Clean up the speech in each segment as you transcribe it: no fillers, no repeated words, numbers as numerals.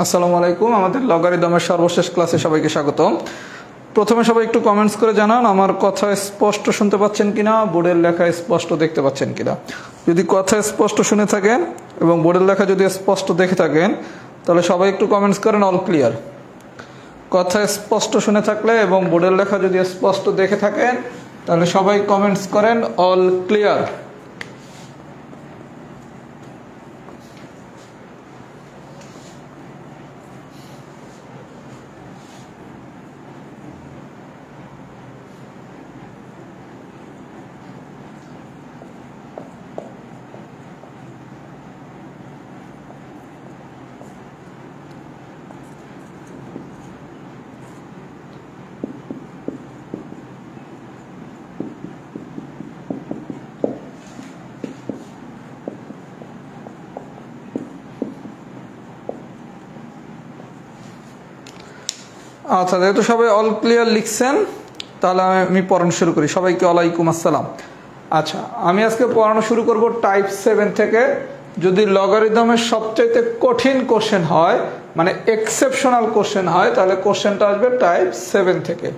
আসসালামু আলাইকুম। আমাদের লগারিদমের সর্বশেষ ক্লাসে সবাইকে স্বাগতম। প্রথমে সবাই একটু কমেন্টস করে জানান আমার কথা স্পষ্ট শুনতে পাচ্ছেন কিনা, বোর্ডের লেখা স্পষ্ট দেখতে পাচ্ছেন কিনা। যদি কথা স্পষ্ট শুনে থাকেন এবং বোর্ডের লেখা যদি স্পষ্ট দেখে থাকেন তাহলে সবাই একটু কমেন্টস করেন অল ক্লিয়ার। কথা স্পষ্ট শুনে থাকলে এবং বোর্ডের লেখা যদি স্পষ্ট দেখে থাকেন তাহলে সবাই কমেন্টস করেন অল ক্লিয়ার। আচ্ছা, যেহেতু সবাই অল ক্লিয়ার লিখছেন তাহলে আমি পড়ানো শুরু করি। সবাইকে ওয়ালাইকুম আসসালাম। আচ্ছা, আমি আজকে পড়ানো শুরু করব টাইপ 7 থেকে। যদি লগারিদমের সবচাইতে কঠিন কোশ্চেন হয়, মানে এক্সেপশনাল কোশ্চেন হয়, তাহলে কোশ্চেনটা আসবে টাইপ 7 থেকে।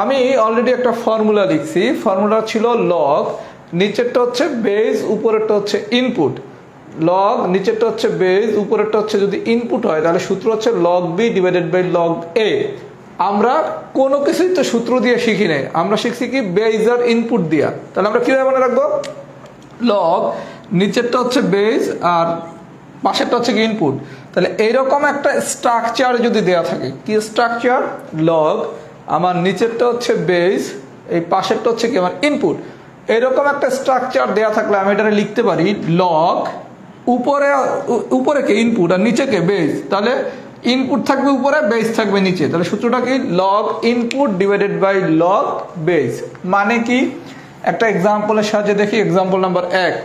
আমি অলরেডি একটা ফর্মুলা লিখছি। ফর্মুলা ছিল লগ, নিচেরটা হচ্ছে বেজ, উপরেরটা হচ্ছে ইনপুট। লগ নিচেরটা হচ্ছে বেজ, উপরেরটা হচ্ছে যদি ইনপুট হয় তাহলে সূত্র হচ্ছে log B divided by log a. আমরা কোনো কিছুই তো সূত্র দিয়ে শিখি নাই, আমরা শিখছি কি বেজ আর ইনপুট দিয়া। তাহলে আমরা কিভাবে মনে রাখবো? লগ নিচেরটা হচ্ছে বেজ আর পাশেরটা হচ্ছে কি ইনপুট। তাহলে এইরকম একটা স্ট্রাকচার যদি দেয়া থাকে, কি স্ট্রাকচার? লগ, আমার নিচেরটা হচ্ছে বেজ, এই পাশেরটা হচ্ছে কি আমার ইনপুট। এইরকম একটা স্ট্রাকচার দেয়া থাকলে আমি এটা লিখতে পারি লগ উপরে কে ইনপুট আর নিচে কে বেজ। তাহলে ইনপুট থাকবে উপরে, বেজ থাকবে নিচে। তাহলে সূত্রটা কি? Log input divided by log base. মানে কি? একটা এক্সাম্পলের সাহায্যে দেখি। এক্সাম্পল নাম্বার 1,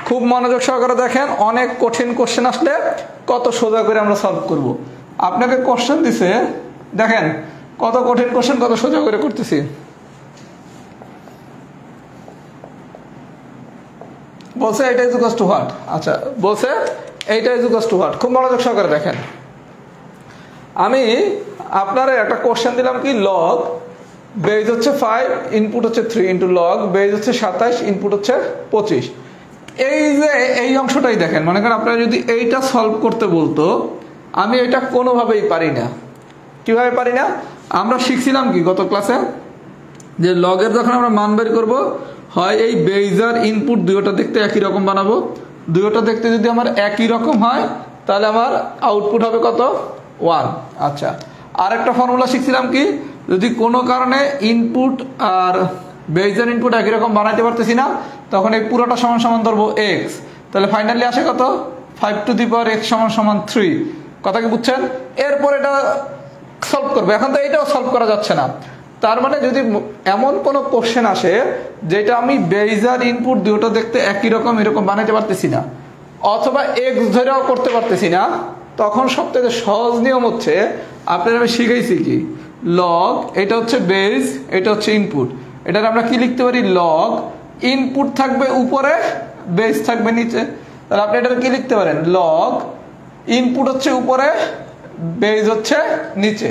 খুব মনোযোগ সহকারে দেখেন। অনেক কঠিন কোশ্চেন আসলে কত সোজা করে আমরা সলভ করব। আপনাকে কোশ্চেন দিছে, দেখেন কত কঠিন কোশ্চেন কত সোজা করে করতেছি। বলছে এইটা ইজ ইকুয়াল টু হোয়াট। আচ্ছা, বলছে এইটা ইজ ইকুয়াল টু হোয়াট। খুব মনোযোগ সহকারে দেখেন। আমি আপনার একটা কোশ্চেন দিলাম কি লগ বেজ হচ্ছে 5, ইনপুট হচ্ছে 3 ইন্টু লগ বেজ হচ্ছে 27, ইনপুট হচ্ছে 25। এই যে এই অংশটাই দেখেন, মনে করেন আপনারা যদি এইটা সলভ করতে বলতো, আমি এটা কোনোভাবেই পারি না। কিভাবে পারি না? আমরা শিখছিলাম কি গত ক্লাসে, যে লগের যখন আমরা মান বের করবো, হয় এই বেজ আর ইনপুট দুইটা দেখতে একই রকম বানাবো। দুইটা দেখতে যদি আমার একই রকম হয় তাহলে আমার আউটপুট হবে কত? 1। আচ্ছা, আর একটা ফর্মুলা শিখছিলাম কি, যদি কোনো কারণে ইনপুট আর বেজ আর ইনপুট একই রকম বানাইতে পারতেছি না, তখন এই পুরোটা সমান সমান ধরবো এক্স। তাহলে ফাইনালি আসে কত? 5 টু দি পাওয়ার এক্স সমান সমান 3। কথা কি বুঝছেন? এরপর এটা সলভ করবো। এখন তো এইটাও সলভ করা যাচ্ছে না। তার মানে যদি এমন কোনো কোশ্চেন আসে যেটা আমি বেজ আর ইনপুট দুটো দেখতে একই রকম এরকম বানাইতে পারতেছি না, অথবা এক্স ধরেও করতে পারতেছি না, তখন সবথেকে সহজ নিয়ম হচ্ছে, আপনারা আমি শিখাইছি কি, লগ এটা হচ্ছে বেজ, এটা হচ্ছে ইনপুট। এটা আমরা কি লিখতে পারি? লগ ইনপুট থাকবে উপরে, বেজ থাকবে নিচে। তাহলে আপনি এটা কি লিখতে পারেন? লগ ইনপুট হচ্ছে উপরে, বেজ হচ্ছে নিচে।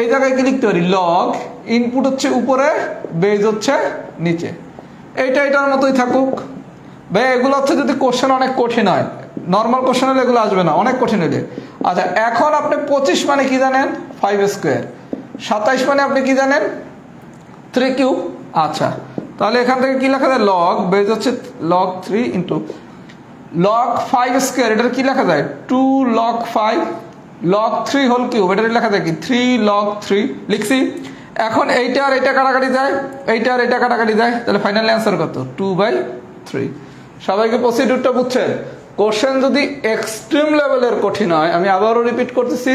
এই জায়গায় কি লিখতে পারি? লগ ইনপুট হচ্ছে উপরে, বেজ হচ্ছে নিচে। এটার মতোই থাকুক ভাই। এগুলো হচ্ছে যদি কোশ্চেন অনেক কঠিন হয়, নর্মাল কোশ্চেন হলে এগুলো আসবে না, অনেক কঠিন হলে। আচ্ছা, এখন আপনি 25 মানে কি জানেন? 5 স্কোয়ার। 27 মানে আপনি কি জানেন? 3 কিউব। আচ্ছা, তাহলে এখান থেকে কি লেখা যায়? লগ বেজ হচ্ছে লগ 3 ইন্টু লগ 5 স্কোয়ার। এটার কি লেখা যায়? 2 লগ 5 লগ 3 হোল কিউব। এটার লেখা যায় কি? 3 লগ 3 লিখছি। এখন এইটা আর এটা কাটাকাটি যায়, এইটা আর এটা কাটাকাটি যায়, তাহলে ফাইনাল অ্যান্সার কত? 2/3। সবাইকে প্রসিডিউরটা বুঝছেন? কোশ্চেন যদি এক্সট্রিম লেভেলের কঠিন হয়, আমি আবারও রিপিট করতেছি,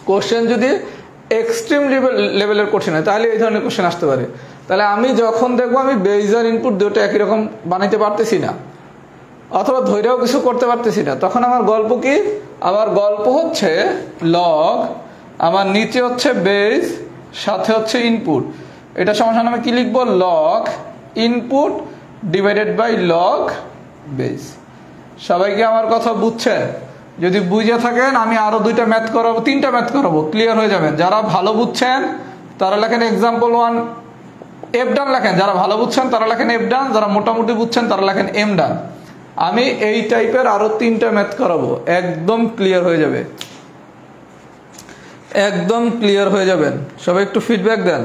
কোশ্চেন যদি এক্সট্রিম লেভেলের কঠিন হয় তাহলে এই ধরনের কোশ্চেন আসতে পারে। তাহলে আমি যখন দেখবো আমি বেজ আর ইনপুট দুটো একই রকম বানাইতে পারতেছি না, অথবা ধৈর্যও কিছু করতে পারতেছি না, তখন আমার গল্প কি? আমার গল্প হচ্ছে লগ, আমার নিচে হচ্ছে বেজ, সাথে হচ্ছে ইনপুট। এটা সমান আমি কি লিখবো? Log input divided by log base. সবাই কি আমার কথা বুঝছেন? যদি বুঝে থাকেন আমি আরো 2টা ম্যাথ করাবো, 3টা ম্যাথ করাবো, ক্লিয়ার হয়ে যাবেন। যারা ভালো বুঝছেন তারা লেখেন এক্সাম্পল 1 এফ ডান লেখেন, যারা ভালো বুঝছেন তারা লেখেন এফ ডান, যারা মোটামুটি বুঝছেন তারা লেখেন এম ডান। আমি এই টাইপের আরো 3টা ম্যাথ করাবো, একদম ক্লিয়ার হয়ে যাবে, একদম ক্লিয়ার হয়ে যাবেন। সবাই একটু ফিডব্যাক দেন।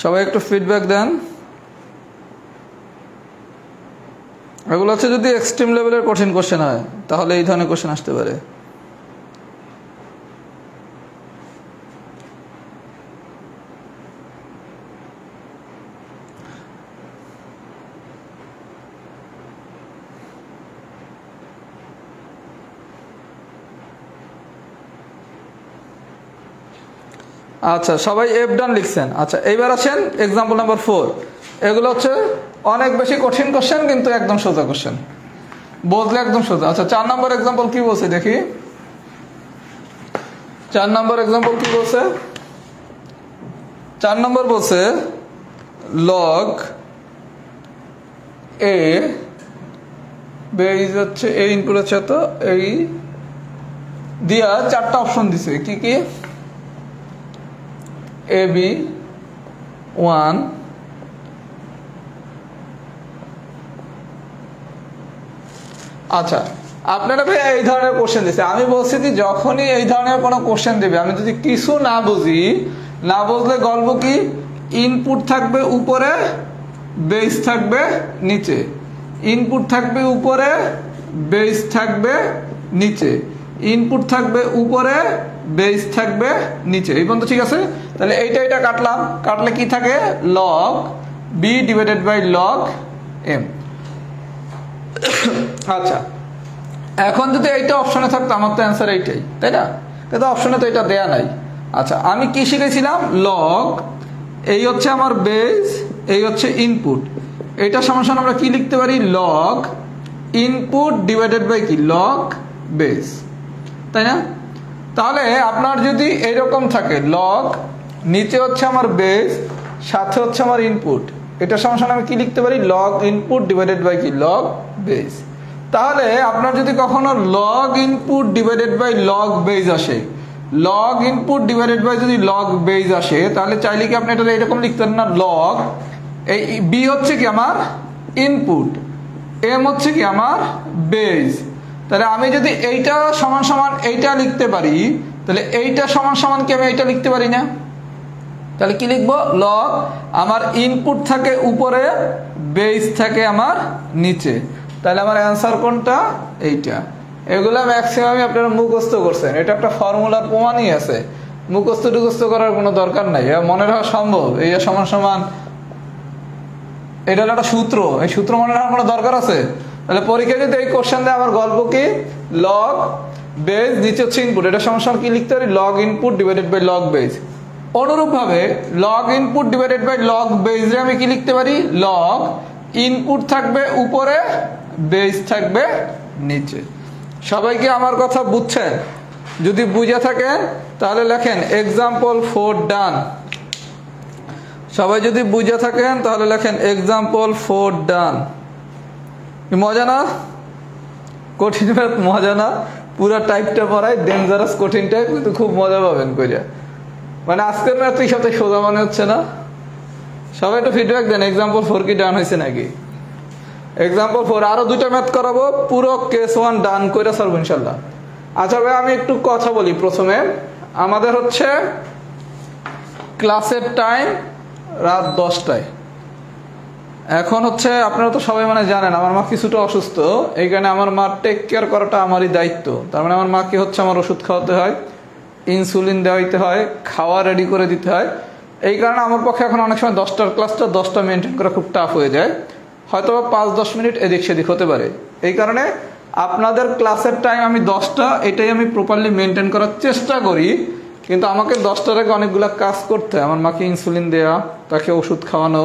সবাই একটু ফিডব্যাক দেন। এগুলো হচ্ছে যদি এক্সট্রিম লেভেলের কঠিন কোশ্চেন হয় তাহলে এই ধরনের কোশ্চেন আসতে পারে। আচ্ছা সবাই এফ ডান লিখছেন। আচ্ছা এইবার আছেন এক্সাম্পল নাম্বার 4। এগুলো হচ্ছে অনেক বেশি কঠিন কোশ্চেন কিন্তু একদম সোজা কোশ্চেন, বুঝলে একদম সোজা। আচ্ছা 4 নম্বর এক্সাম্পল কি বলছে দেখি। 4 নম্বর এক্সাম্পল কি বলছে? 4 নম্বর বলছে লগ এ বেজ হচ্ছে এ ইনপুট আছে, তো এই দিয়া 4টা অপশন দিছে, কি কি? এ বি 1 আচ্ছা আপনারা ভাই এই ধরনের কোশ্চেন দিচ্ছে, আমি বলছি যে যখনই এই ধরনের কোনো কোশ্চেন দেবে আমি যদি কিছু না বুঝি, না বুঝলে গল্প কি ইনপুট থাকবে উপরে, বেস থাকবে নিচে, ইনপুট থাকবে উপরে, বেস থাকবে নিচে, ইনপুট থাকবে উপরে, বেস থাকবে নিচে, এই পর্যন্ত ঠিক আছে। তাহলে এটা কাটলাম, কাটলে কি থাকে log B divided by log M. আচ্ছা এখন যদি এইটা অপশনে থাকতো আমার তো অ্যান্সার এইটাই, তাই না? কিন্তু অপশনে তো এটা দেয়া নাই। আচ্ছা আমি কি শিখেছিলাম? লগ এই হচ্ছে আমার বেস, এই হচ্ছে ইনপুট, এটা সমান আমরা কি লিখতে পারি? লগ ইনপুট ডিভাইডেড বাই কি লগ বেস, তাই না? তাহলে আপনার যদি এইরকম থাকে লগ নিচে হচ্ছে আমার বেস, সাথে হচ্ছে আমার ইনপুট, এটা সমান আমি কি লিখতে পারি? লগ ইনপুট ডিভাইডেড বাই কি লগ বেস। তাহলে আপনার যদি কখনো log input divided by log base আসে, লগ ইনপুট ডিভাইডেড বাই যদি লগ বেস আসে, তাহলে চাইলে কি আপনি এটা এরকম লিখতেন না? লগ এই বি হচ্ছে কি আমার ইনপুট, এম হচ্ছে কি আমার বেস। তাহলে আমি যদি এইটা সমান এইটা লিখতে পারি, তাহলে এইটা সমান কি আমি এইটা লিখতে পারি না? তাহলে কি লিখবো? লগ আমার ইনপুট থাকে উপরে, বেস থাকে আমার নিচে, তাহলে আমার অ্যান্সার কোনটা? এইটা। এগুলা ম্যাক্সিমামই আপনারা মুখস্থ করছেন, এটা একটা ফর্মুলার প্রমাণই আছে, মুখস্থ টুখস্থ করার কোনো দরকার নাই, মনে রাখা সম্ভব। এই সমান এটা হলো একটা সূত্র, এই সূত্র মনে রাখার কোনো দরকার আছে? তাহলে পরীক্ষা যদি এই কোশ্চেন দেয় আমার গল্প কি লগ বেস নিচে হচ্ছে ইনপুট, এটা সমান কি লিখতে পারি? Log input divided by log base. অনুরূপভাবে log input divided by log base রে আমি কি লিখতে পারি? লগ ইনপুট থাকবে উপরে, বেস থাকবে নিচে। সবাই কি আমার কথা বুঝছেন? যদি বুঝে থাকেন তাহলে লেখেন এক্সাম্পল 4 ডান। সবাই যদি বুঝে থাকেন তাহলে লেখেন এক্সাম্পল 4 ডান। মজা না? কঠিন ম্যাথ মজা না? পুরো টাইপটা পড়ায় ডেঞ্জারাস কঠিন টাইপ, কিন্তু খুব মজা পাবেন কইরা। মানে আজকের ম্যাথ এই সপ্তাহে সোজা মনে হচ্ছে না? সবাই একটু ফিডব্যাক দেন এক্সাম্পল 4 কি ডান হয়েছে নাকি? এক্সাম্পল 4 আরো 2টা ম্যাথ করাবো, পুরো কেস 1 ডান করে সরব ইনশাল্লাহ। আচ্ছা ভাই আমি একটু কথা বলি। প্রথমে আমাদের হচ্ছে ক্লাসের টাইম রাত 10টায়। এখন হচ্ছে আপনারা তো সবাই মানে জানেন আমার মা কিছুটা অসুস্থ, এই কারণে আমার মা টেক কেয়ার করাটা আমারই দায়িত্ব। তার মানে আমার মাকে হচ্ছে আমার ওষুধ খাওয়াতে হয়, ইনসুলিন দেওয়াইতে হয়, খাওয়া রেডি করে দিতে হয়। এই কারণে আমার পক্ষে এখন অনেক সময় 10টার ক্লাসটা 10টা মেনটেন করা খুব টাফ হয়ে যায়, হয়তো 5-10 মিনিট এদিক সেদিক হতে পারে। এই কারণে আপনাদের ক্লাসের টাইম আমি 10টা, এটাই আমি প্রপারলি মেনটেন করার চেষ্টা করি। কিন্তু আমাকে 10টার আগে অনেকগুলো কাজ করতে হয়। আমার মাকে ইনসুলিন দেওয়া, তাকে ওষুধ খাওয়ানো,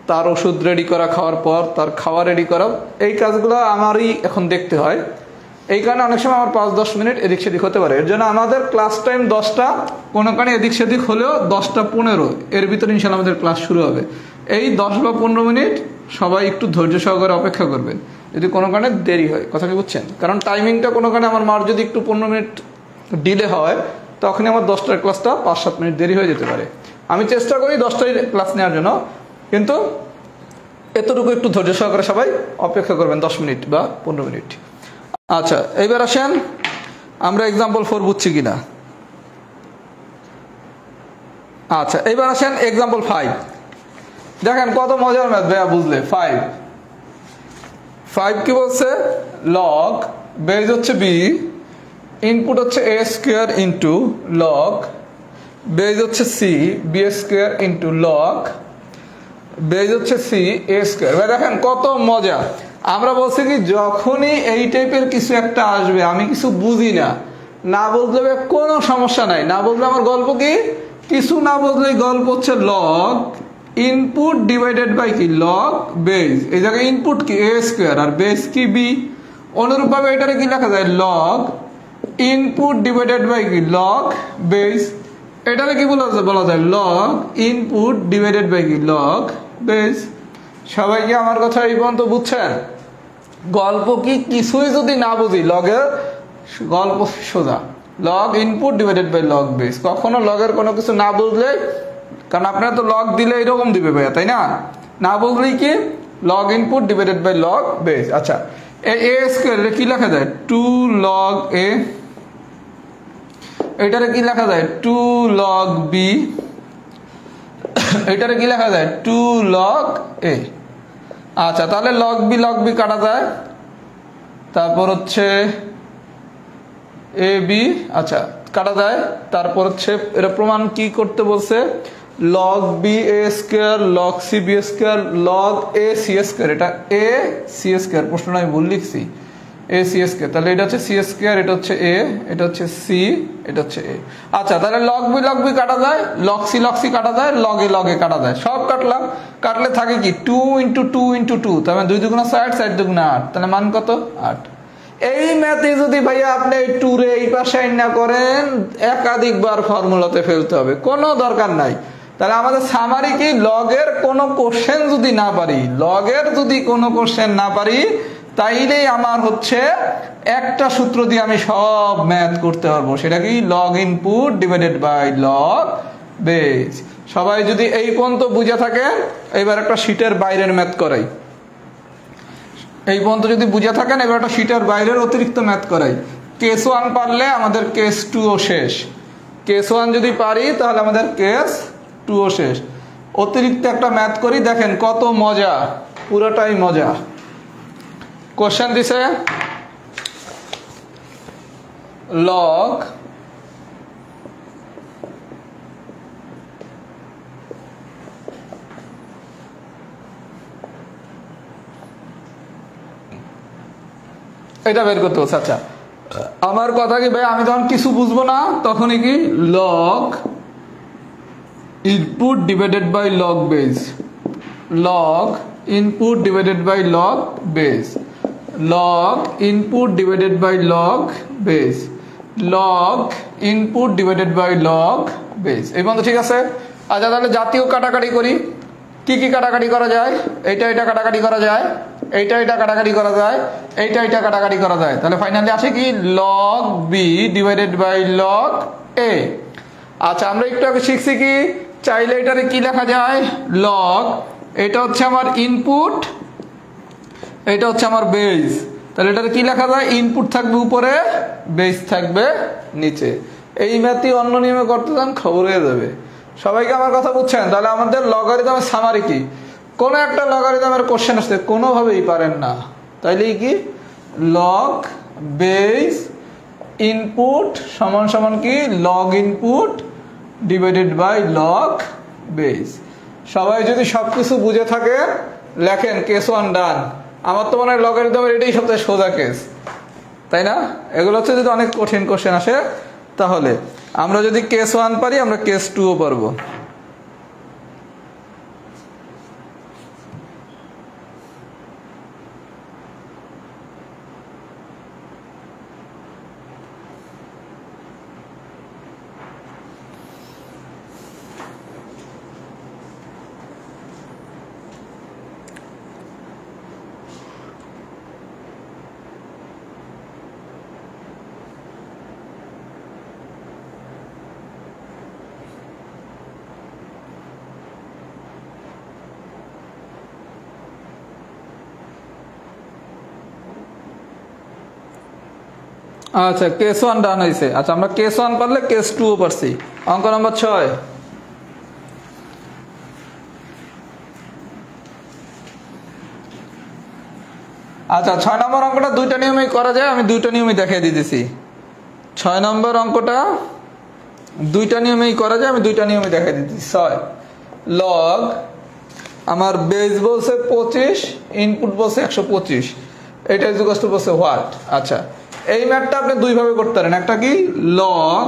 তার ওষুধ রেডি করা, খাওয়ার পর তার খাওয়া রেডি করা, এই কাজগুলো আমারই এখন দেখতে হয়। এই কারণে অনেক সময় আমার 5-10 মিনিট এদিক সেদিক হতে পারে। এর জন্য আমাদের ক্লাস টাইম 10টা, কোনো কারণে এদিক সেদিক হলেও 10টা-15 এর ভিতরে ইনশাল্লাহ আমাদের ক্লাস শুরু হবে। এই 10 বা 15 মিনিট সবাই একটু ধৈর্য সহকারে অপেক্ষা করবেন যদি কোনো কারণে দেরি হয়। কথা কি বুঝছেন? কারণ টাইমিংটা কোনো কারণে আমার মার যদি একটু 15 মিনিট ডিলে হয় তখনই আমার 10টার ক্লাসটা 5-7 মিনিট দেরি হয়ে যেতে পারে। আমি চেষ্টা করি 10টায় ক্লাস নেওয়ার জন্য, কিন্তু এতটুকু একটু ধৈর্য সহকারে সবাই অপেক্ষা করবেন 10 মিনিট বা 15 মিনিট। আচ্ছা, এইবার আসেন আমরা এক্সাম্পল 4 বুঝছি কিনা। আচ্ছা, এইবার আসেন এক্সাম্পল 5। দেখেন কত মজার ম্যাথ ভাইয়া, বুঝলে? 5 কি বলছে? লগ বেজ হচ্ছে বি, ইনপুট হচ্ছে A square into log base হচ্ছে C, B square into log base হচ্ছে সি, এ স্কোয়ার। ভাই দেখেন কত মজা। আমরা বলছি কি যখনই এই টাইপের কিছু একটা আসবে, আমি কিছু বুঝি না, না বুঝলে কোনো সমস্যা নাই, না বুঝলে আমার গল্প কি, কিছু না বুঝলে গল্প হচ্ছে লগ ইনপুট ডিভাইডেড বাই কি লগ বেজ। এই জায়গায় ইনপুট কি এ স্কোয়ার আর বেজ কি বি। অনুরূপভাবে এটারে কি লেখা যায়? লগ ইনপুট ডিভাইডেড বাই কি লগ বেজ। এটারে কি বলা যায়? লগ ইনপুট ডিভাইডেড বাই কি লগ বেজ। সবাই কি আমার কথা এই পর্যন্ত বুঝছেন? গল্প কি কিছুই যদি না বুঝি, লগের গল্প সোজা, log input divided by log base. কখনো লগের কোনো কিছু না বুঝলে, কারণ আপনারা তো লগ দিলে এরকম দিবে ভাইয়া, তাই না? না বুঝলেই কি log input divided by log base. আচ্ছা, এ স্কোয়ার কি লেখা যায়? 2 log a। এটারে কি লেখা যায়? 2 log b। এটারে কি লেখা যায়? 2 log a। আচ্ছা, তাহলে লগ বি কাটা যায়, তারপর হচ্ছে এ বি, আচ্ছা কাটা যায়। তারপর হচ্ছে এটা প্রমাণ কি করতে বলছে? Log B A square log C B square log A C square. এটা এ সি স্কোয়ার, প্রশ্নটা আমি ভুল লিখছি, এ সি স্কোয়ার। তাহলে এটা হচ্ছে সি স্কোয়ার, এটা হচ্ছে এ, এটা হচ্ছে সি, এটা হচ্ছে এ। আচ্ছা, তাহলে লগ বি কাটা যায়, লগ সি কাটা যায়, লগ এ কাটা যায়। সব কাটলাম, কাটলে থাকে কি 2 ইন্টু 2 ইন্টু 2, তার মানে 2 দুগুণা 60, 60 দুগুণা 8, তাহলে মান কত? 8। এই ম্যাথে যদি ভাইয়া আপনি এই টুরে এই পাশে না করেন, একাধিকবার ফর্মুলাতে ফেলতে হবে, কোনো দরকার নাই। তাহলে আমাদের সামারি কি, লগের কোনো কোশ্চেন যদি না পারি, তাইলেই আমার হচ্ছে একটা সূত্র দিয়ে আমি সব ম্যাথ করতে পারবো। সেটা কি? Log input divided by log base. সবাই যদি এই পর্যন্ত বুঝে থাকেন, এবার একটা শীটের বাইরের ম্যাথ করাই। এই পর্যন্ত যদি বুঝে থাকেন, এবার একটা শীটের বাইরের অতিরিক্ত ম্যাথ করাই। কেস 1 পারলে আমাদের কেস 2ও শেষ। কেস 1 যদি পারি তাহলে আমাদের কেস 2ও শেষ। অতিরিক্ত একটা ম্যাথ করি, দেখেন কত মজা, পুরোটাই মজা। কোশ্চেন দিছে লগ এটা বের করতে হচ্ছে। আচ্ছা, আমার কথা কি ভাই, আমি যখন কিছু বুঝবো না তখনই কি log input divided by log base, log input divided by log base, log input divided by log base, log input divided by log base. এই পর্যন্ত ঠিক আছে? আচ্ছা, তাহলে জাতীয় কাটাকাটি করি। কি কি কাটাকাটি করা যায়? এটা কাটাকাটি করা যায়, এটা কাটাকাটি করা যায়, এটা কাটাকাটি করা যায়। তাহলে ফাইনালি আছে কি? Log B divided by log a. আচ্ছা, আমরা একটু আগে শিখছি কি, চাইলে এটারে কি লেখা যায়? লগ, এটা হচ্ছে আমার ইনপুট, এটা হচ্ছে আমার বেস। তাহলে এটারে কি লেখা যায়? ইনপুট থাকবে উপরে, বেস থাকবে নিচে। এই ম্যাথই অন্য নিয়মে করতে যান, খবর হয়ে যাবে। সবাইকে আমার কথা বুঝছেন? তাহলে আমাদের লগারিদমের সামারি কি? কোন একটা লগারিদমের কোশ্চেন আসছে, কোনোভাবেই পারেন না, তাইলেই কি লগ বেস ইনপুট সমান সমান কি log input divided by log base. সবাই যদি সবকিছু বুঝে থাকে লেখেন কেস 1 ডান। আমার তো মনে হয় লগারিদমের এটাই সবচেয়ে সোজা কেস, তাই না? এগুলো হচ্ছে যদি অনেক কঠিন কোশ্চেন আসে, তাহলে আমরা যদি কেস 1 পারি, আমরা কেস 2ও পারবো। আচ্ছা কেস 1 ডান হয়েছে। আচ্ছা আমরা কেস 1 পারলে কেস 2 ও পারছি। অঙ্ক নম্বর 6। আচ্ছা 6 নম্বর অঙ্কটা দুইটা নিয়মেই করা যায়, আমি দুইটা নিয়মই দেখিয়ে দিতেছি। 6 নম্বর অঙ্কটা দুইটা নিয়মেই করা যায়, আমি দুইটা নিয়মই দেখিয়ে দিতেছি। 6 লগ আমার বেস বলছে 25, ইনপুট বলছে 125, এটা ইজ ইকুয়াল টু বলছে হোয়াট। আচ্ছা এই ম্যাথটা আপনি দুইভাবে করতে পারেন, একটা কি লগ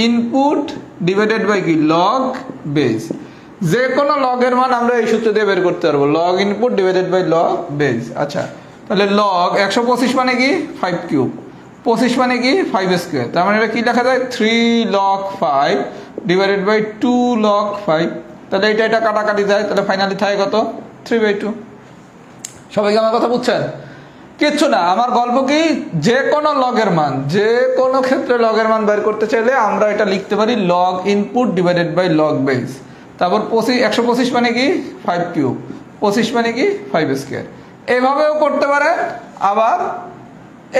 ইনপুট ডিভাইডেড বাই কি লগ বেস। যে কোনো লগের মান আমরা এই সূত্র দিয়ে বের করতে পারবো, log input divided by log base. আচ্ছা তাহলে লগ 125 মানে কি 5 কিউব, 25 মানে কি 5 স্কোয়ার, তার মানে এটা কি লেখা যায় 3 log 5 ডিভাইডেড বাই 2 log 5। তাহলে এটা কাটাকাটি যায়, তাহলে ফাইনালি থাকে কত 3/2। সবাইকে আমার কথা বুঝছেন? কিচ্ছু না, আমার গল্প কি যে কোনো লগের মান, যে কোনো ক্ষেত্রে লগের মান বের করতে চাইলে আমরা এটা লিখতে পারি log input divided by log base. তারপর 125 মানে কি 5 কিউব, 25 মানে কি 5 স্কোয়ার। এভাবেও করতে পারেন, আবার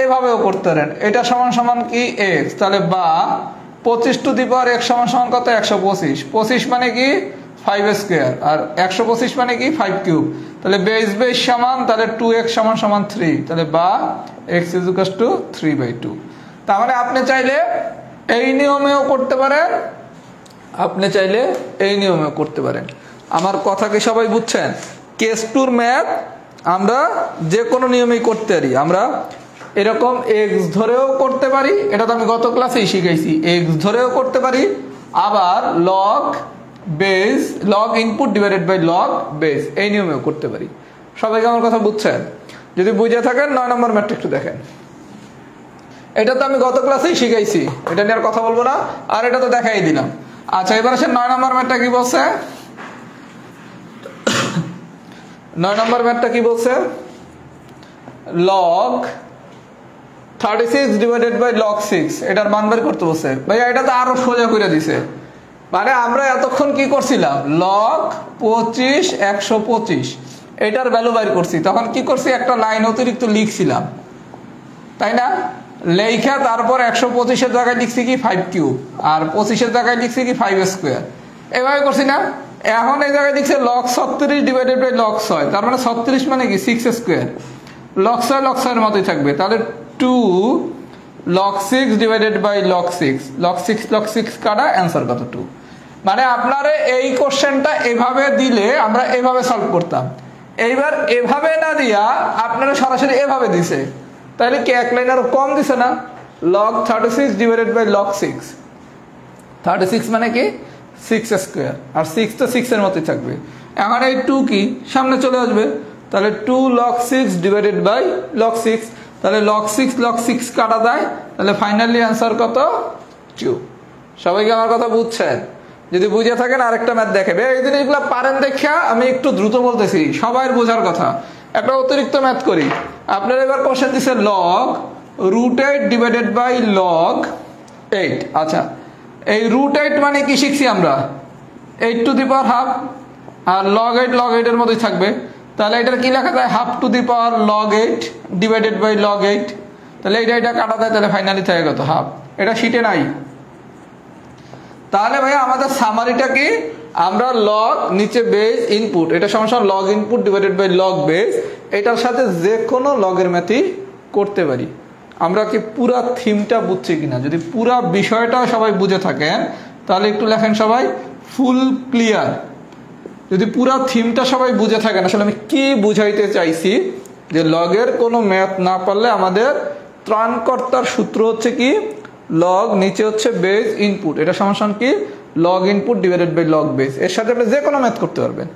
এভাবেও করতে পারেন। এটা সমান সমান কি x, তাহলে বা 25 টু দি পাওয়ার x সমান সমান কত 125, 25 মানে কি 5 স্কোয়ার, আর 125 মানে কি 5 কিউব, তাহলে বেস বেস সমান, তাহলে 2x সমান সমান 3, তাহলে বা x ইজ ইকুয়াল টু 3/2। তার মানে আপনি চাইলে এই নিয়মেও করতে পারেন, আপনি চাইলে এই নিয়মেও করতে পারেন। আমার কথা কি সবাই বুঝছেন? কেস 2 ম্যাথ আমরা যে কোনো নিয়মেই করতে পারি। আমরা এরকম এক্স ধরেও করতে পারি, এটা তো আমি গত ক্লাসেই শিখাইছি, এক্স ধরেও করতে পারি, আবার log base log input divided by log base এই নিয়মেও করতে পারি। সবাইকে আমার কথা বুঝছেন? যদি বুঝে থাকেন 9 নম্বর ম্যাথটা একটু দেখেন। এটা তো আমি গত ক্লাসেই শিখাইছি, এটা নিয়ে আর কথা বলবো না, আর এটা তো দেখাই দিলাম। আচ্ছা এবার আসে 9 নম্বর ম্যাথটা কি বলছে। 9 নম্বর ম্যাথটা কি বলছে, লগ 36 ডিভাইডেড বাই লগ 6 এটার মান বের করতে বলছে। ভাইয়া এটা তো আরো সোজা করে দিছে, মানে আমরা এতক্ষণ কি করছিলাম লগ 25 125 এটার ভ্যালু বের করছি, তখন কি করছি একটা লাইন অতিরিক্ত লিখছিলাম, তাই না? লেখা তারপর 125 এর জায়গায় লিখছি কি 5 কিউব, আর 25 এর জায়গায় লিখছি কি 5 স্কোয়ার, এভাবে করছি না। এখন এই জায়গায় লিখছে লগ 36 ডিভাইডেড বাই লগ 6, তার মানে 36 মানে কি 6 স্কোয়ার, লগ 6 এর মতোই থাকবে, তাহলে 2 log 6 divided by log 6, log 6 কাটা অ্যান্সার কত 2। মানে আপনারে এই কোশ্চেনটা এভাবে দিলে আমরা এভাবে সলভ করতাম, এইবার এভাবে না দিয়া আপনারা সরাসরি এভাবে দিছে, তাহলে কি এক লাইন আরো কম দিছে না, log 36 ডিভাইডেড বাই log 6, 36 মানে কি 6 স্কোয়ার, আর 6 তো 6 এর মতোই থাকবে। এখন এই 2 কি সামনে চলে আসবে, তাহলে 2 log 6 ডিভাইডেড বাই log 6, তাহলে log 6 কাটা যায়, তাহলে ফাইনালি অ্যান্সার কত 2। সবাইকে আমার কথা বুঝছেন? যদি বুঝে থাকেন আরেকটা ম্যাথ দেখাবে, এই জিনিসগুলো পারেন দেখা আমি একটু দ্রুত বলতেছি, সবাই বোঝার কথা। একটা অতিরিক্ত ম্যাথ করি, আপনার এবার কোশ্চেন দিছে লগ √8 ডিভাইডেড বাই লগ 8। আচ্ছা এই √8 মানে কি শিখছি আমরা 8 টু দি পাওয়ার হাফ, আর লগ 8 এর মতোই থাকবে, তাহলে এটার কি লেখা যায় half to the power log 8 divided by log 8, তাহলে এটা কাটা যায়, তাহলে ফাইনালি থাকে কত হাফ। এটা শিটে নাই। তাহলে ভাই আমাদের সামারিটা কি, আমরা লগ নিচে বেস ইনপুট, এটা সমান log input divided by log base, এটার সাথে যে কোনো লগের ম্যাথই করতে পারি। আমরা কি পুরা থিমটা বুঝছি কিনা, যদি পুরা বিষয়টা সবাই বুঝে থাকেন তাহলে একটু লেখেন সবাই ফুল ক্লিয়ার। যদি পুরা থিমটা সবাই বুঝে থাকেন আসলে আমি কি বুঝাইতে চাইছি, যে লগের কোনো ম্যাথ না পারলে আমাদের ত্রাণকর্তার সূত্র হচ্ছে কি লগ নিচে হচ্ছে বেস ইনপুট, এটা সমান কি log input divided by log base, এর সাথে আপনি যে কোনো ম্যাথ করতে পারবেন।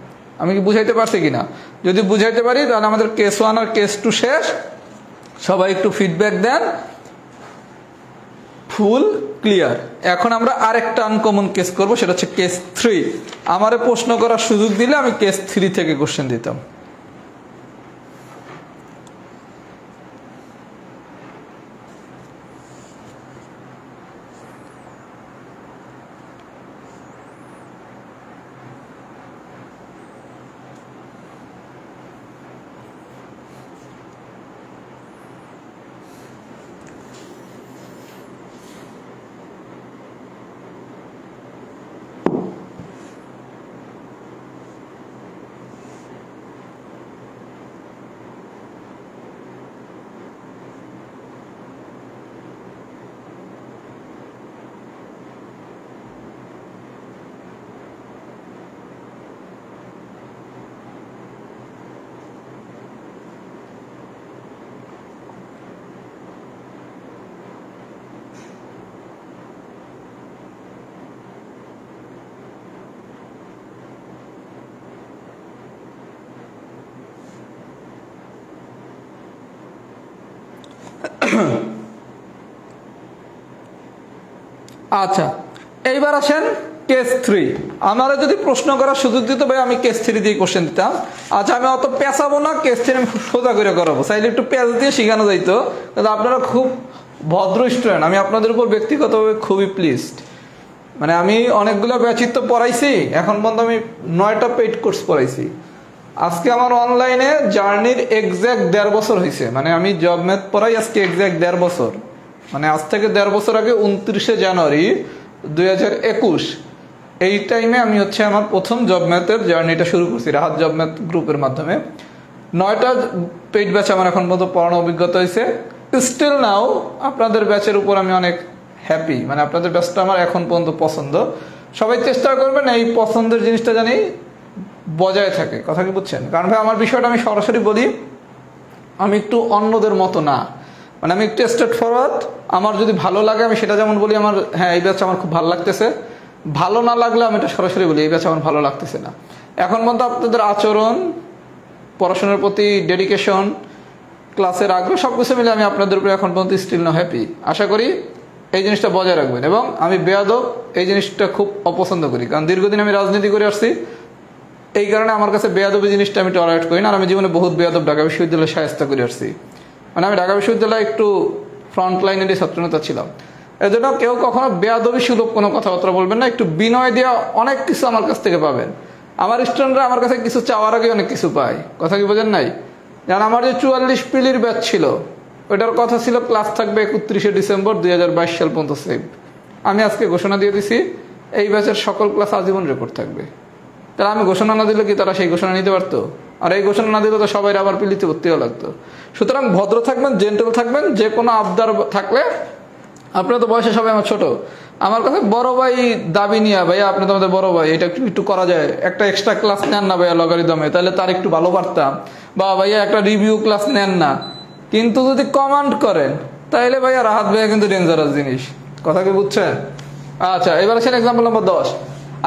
আমি কি বুঝাইতে পারছি কিনা? যদি বুঝাইতে পারি তাহলে আমাদের কেস 1 আর কেস 2 শেষ। সবাই একটু ফিডব্যাক দেন। ফুল ক্লিয়ার। এখন আমরা আরেকটা আনকমন কেস করব, সেটা হচ্ছে কেস 3। আমারে প্রশ্ন করার সুযোগ দিলে আমি কেস 3 থেকে কোশ্চেন দিতাম। আচ্ছা, এইবার আসেন কেস 3। আমারে যদি প্রশ্ন করার সুযোগ দিত ভাই, আমি কেস 3 দিয়ে কোশ্চেন দিতাম। আচ্ছা, আমি অত পেঁচাবো না, কেস 3 আমি সোজা করে করাবো। চাইলে একটু পেঁচ দিয়ে শিখানো যাইতো, কিন্তু আপনারা খুব ভদ্র স্টুডেন্ট, আমি আপনাদের উপর ব্যক্তিগতভাবে খুবই প্লিজড। মানে আমি অনেকগুলো ব্যাচিত্র পড়াইছি, এখন পর্যন্ত আমি 9টা পেইড কোর্স পড়াইছি। আজকে আমার অনলাইনে জার্নির এক্স্যাক্ট 1.5 বছর হয়েছে। মানে আমি জব ম্যাথ পড়াই আজকে এক্স্যাক্ট 1.5 বছর। মানে আজ থেকে 1.5 বছর আগে 29শে জানুয়ারি 2021 এই টাইমে আমি হচ্ছে আমার প্রথম জব ম্যাথের জার্নিটা শুরু করছি রাহাত জব ম্যাথ গ্রুপের মাধ্যমে। 9টা পেইড ব্যাচ আমার এখন পর্যন্ত পড়ানো অভিজ্ঞতা হয়েছে। স্টিল নাও আপনাদের ব্যাচের উপর আমি অনেক হ্যাপি। মানে আপনাদের ব্যাচটা আমার এখন পর্যন্ত পছন্দ। সবাই চেষ্টা করবেন এই পছন্দের জিনিসটা জানি বজায় থাকে। কথা কি বুঝছেন? কারণ ভাই আমার বিষয়টা আমি সরাসরি বলি, আমি একটু অন্যদের মতো না। মানে আমি একটু স্ট্রেট ফরওয়ার্ড। আমার যদি ভালো লাগে আমি সেটা যেমন বলি, আমার হ্যাঁ এই ব্যাচ আমার খুব ভালো লাগতেছে। ভালো না লাগলে আমি এটা সরাসরি বলি, এই ব্যাচ আমার ভালো লাগতেছে না। এখন পর্যন্ত আপনাদের আচরণ, পড়াশোনার প্রতি ডেডিকেশন, ক্লাসের আগ্রহ সবকিছু মিলে আমি আপনাদের উপরে এখন পর্যন্ত স্টিল না হ্যাপি। আশা করি এই জিনিসটা বজায় রাখবেন। এবং আমি বেয়াদব এই জিনিসটা খুব অপছন্দ করি, কারণ দীর্ঘদিন আমি রাজনীতি করে আসছি। এই কারণে আমার কাছে বেয়াদবি জিনিসটা আমি টলারেট করি না। আর আমি জীবনে বহুত বেয়াদব ঢাকা বিশ্ববিদ্যালয়ে শায়েস্তা করে আসছি। মানে আমি ঢাকা বিশ্ববিদ্যালয়ে একটু ফ্রন্ট লাইনেরই ছাত্রনেতা ছিলাম। এই জন্য কেউ কখনো বেয়াদবি সুলভ কোনো কথাবার্তা বলবেন না। একটু বিনয় দেওয়া অনেক কিছু আমার কাছ থেকে পাবেন। আমার স্টুডেন্টরা আমার কাছে কিছু চাওয়ার আগে অনেক কিছু পায়। কথা কি বোঝেন নাই? যেমন আমার যে 44 পিলির ব্যাচ ছিল, ওইটার কথা ছিল ক্লাস থাকবে 31শে ডিসেম্বর 2022 সাল পর্যন্ত সেভ। আমি আজকে ঘোষণা দিয়ে দিছি এই ব্যাচের সকল ক্লাস আজীবন রেকর্ড থাকবে। তাহলে আমি ঘোষণা না দিলে কি তারা সেই ঘোষণা নিতে পারতো? আর এই ঘোষণা না দিলে তো সবাই আবার পিলিতে ভর্তিও লাগতো। সুতরাং ভদ্র থাকবেন, জেন্টেল থাকবেন। যে কোনো আবদার থাকলে, আপনারা তো বয়সে সবাই আমার ছোট, আমার কাছে বড় ভাই দাবি নিয়ে, ভাইয়া আপনি তো আমাদের বড় ভাই, এটা একটু করা যায়, একটা এক্সট্রা ক্লাস নেন না ভাইয়া লগারিদমে, তাহলে তার একটু ভালো পারতাম। বা ভাইয়া একটা রিভিউ ক্লাস নেন না। কিন্তু যদি কমান্ড করেন তাহলে ভাইয়া রাহাত ভাইয়া কিন্তু ডেঞ্জারাস জিনিস। কথা কি বুঝছেন? আচ্ছা, এবার আসেন এক্সাম্পল নম্বর 10।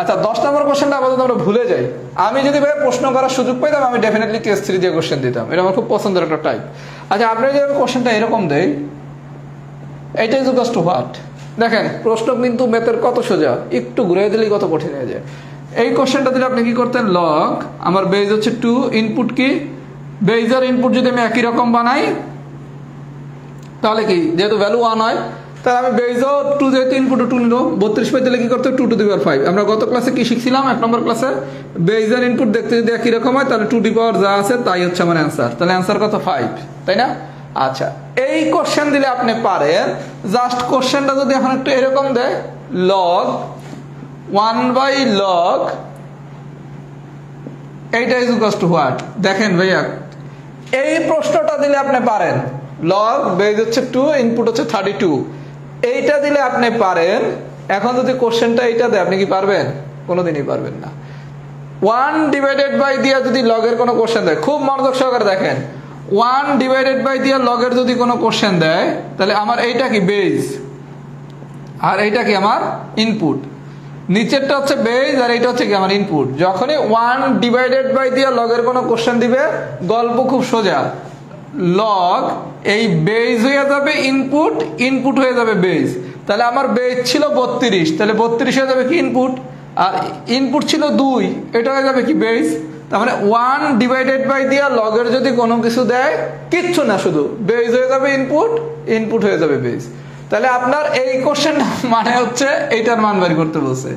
আচ্ছা, 10 নম্বর কোশ্চেনটা আপাতত আমরা ভুলে যাই। আমি যদি ভাই প্রশ্ন করার সুযোগ পাইতাম, আমি ডেফিনেটলি কেস 3 দিয়ে কোশ্চেন দিতাম। এটা আমার খুব পছন্দের একটা টাইপ। আচ্ছা, আপনি যদি কোশ্চেনটা এরকম দেয়, এইটা ইজ ইকুয়ালস টু হোয়াট। দেখেন প্রশ্ন কিন্তু ম্যাথের কত সোজা, একটু ঘুরে দিলেই কত কঠিন হয়ে যায়। এই কোশ্চেনটা দিলে আপনি কি করতেন? লগ আমার বেজ হচ্ছে 2, ইনপুট কি বেজ আর ইনপুট যদি আমি একই রকম বানাই তাহলে কি, যেহেতু ভ্যালু 1 হয়, তাহলে আমি বেজও 2 যেহেতু ইনপুটও 2 নিল, 32 পাই দিলে কি করতে? 2 টু দি পাওয়ার 5। আমরা গত ক্লাসে কি শিখছিলাম? 1 নম্বর ক্লাসে বেজ আর ইনপুট দেখতে যদি একই রকম হয় তাহলে 2 টু দি পাওয়ার যা আছে তাই হচ্ছে আমার অ্যান্সার। তাহলে অ্যান্সার কত? 5, তাই না? আচ্ছা, এই কোশ্চেন দিলে আপনি পারেন, জাস্ট কোশ্চেনটা যদি এখন একটু এরকম দেয়, লগ 1/log এইটা ইজ ইকুয়ালস টু হোয়াট। দেখেন ভাইয়া, এই প্রশ্নটা দিলে আপনি পারেন, লগ বেজ হচ্ছে 2, ইনপুট হচ্ছে 32, এইটা দিলে আপনি পারেন। এখন যদি কোশ্চেনটা এইটা দেয়, আপনি কি পারবেন? কোনোদিনই পারবেন না। 1 ডিভাইডেড বাই দিয়া যদি লগের কোনো কোশ্চেন দেয়, খুব মনোযোগ সহকারে দেখেন, 1 ডিভাইডেড বাই দিয়া লগের যদি কোনো কোশ্চেন দেয়, তাহলে আমার এইটা কি বেজ আর এইটা কি আমার ইনপুট। নিচেরটা হচ্ছে বেজ আর এইটা হচ্ছে কি আমার ইনপুট। যখনই 1 ডিভাইডেড বাই দিয়া লগের কোনো কোশ্চেন দিবে, গল্প খুব সোজা, লগ এই বেজ হয়ে যাবে ইনপুট, ইনপুট হয়ে যাবে বেজ। তাহলে আমার বেজ ছিল 32, তাহলে 32 হয়ে যাবে কি ইনপুট, আর ইনপুট ছিল 2, এটা হয়ে যাবে কি বেজ। তার মানে 1 ডিভাইডেড বাই দিয়া লগের যদি কোনো কিছু দেয়, কিচ্ছু না, শুধু বেজ হয়ে যাবে ইনপুট, ইনপুট হয়ে যাবে বেজ। তাহলে আপনার এই কোশ্চেন মানে হচ্ছে এইটার মান বের করতে বলছে।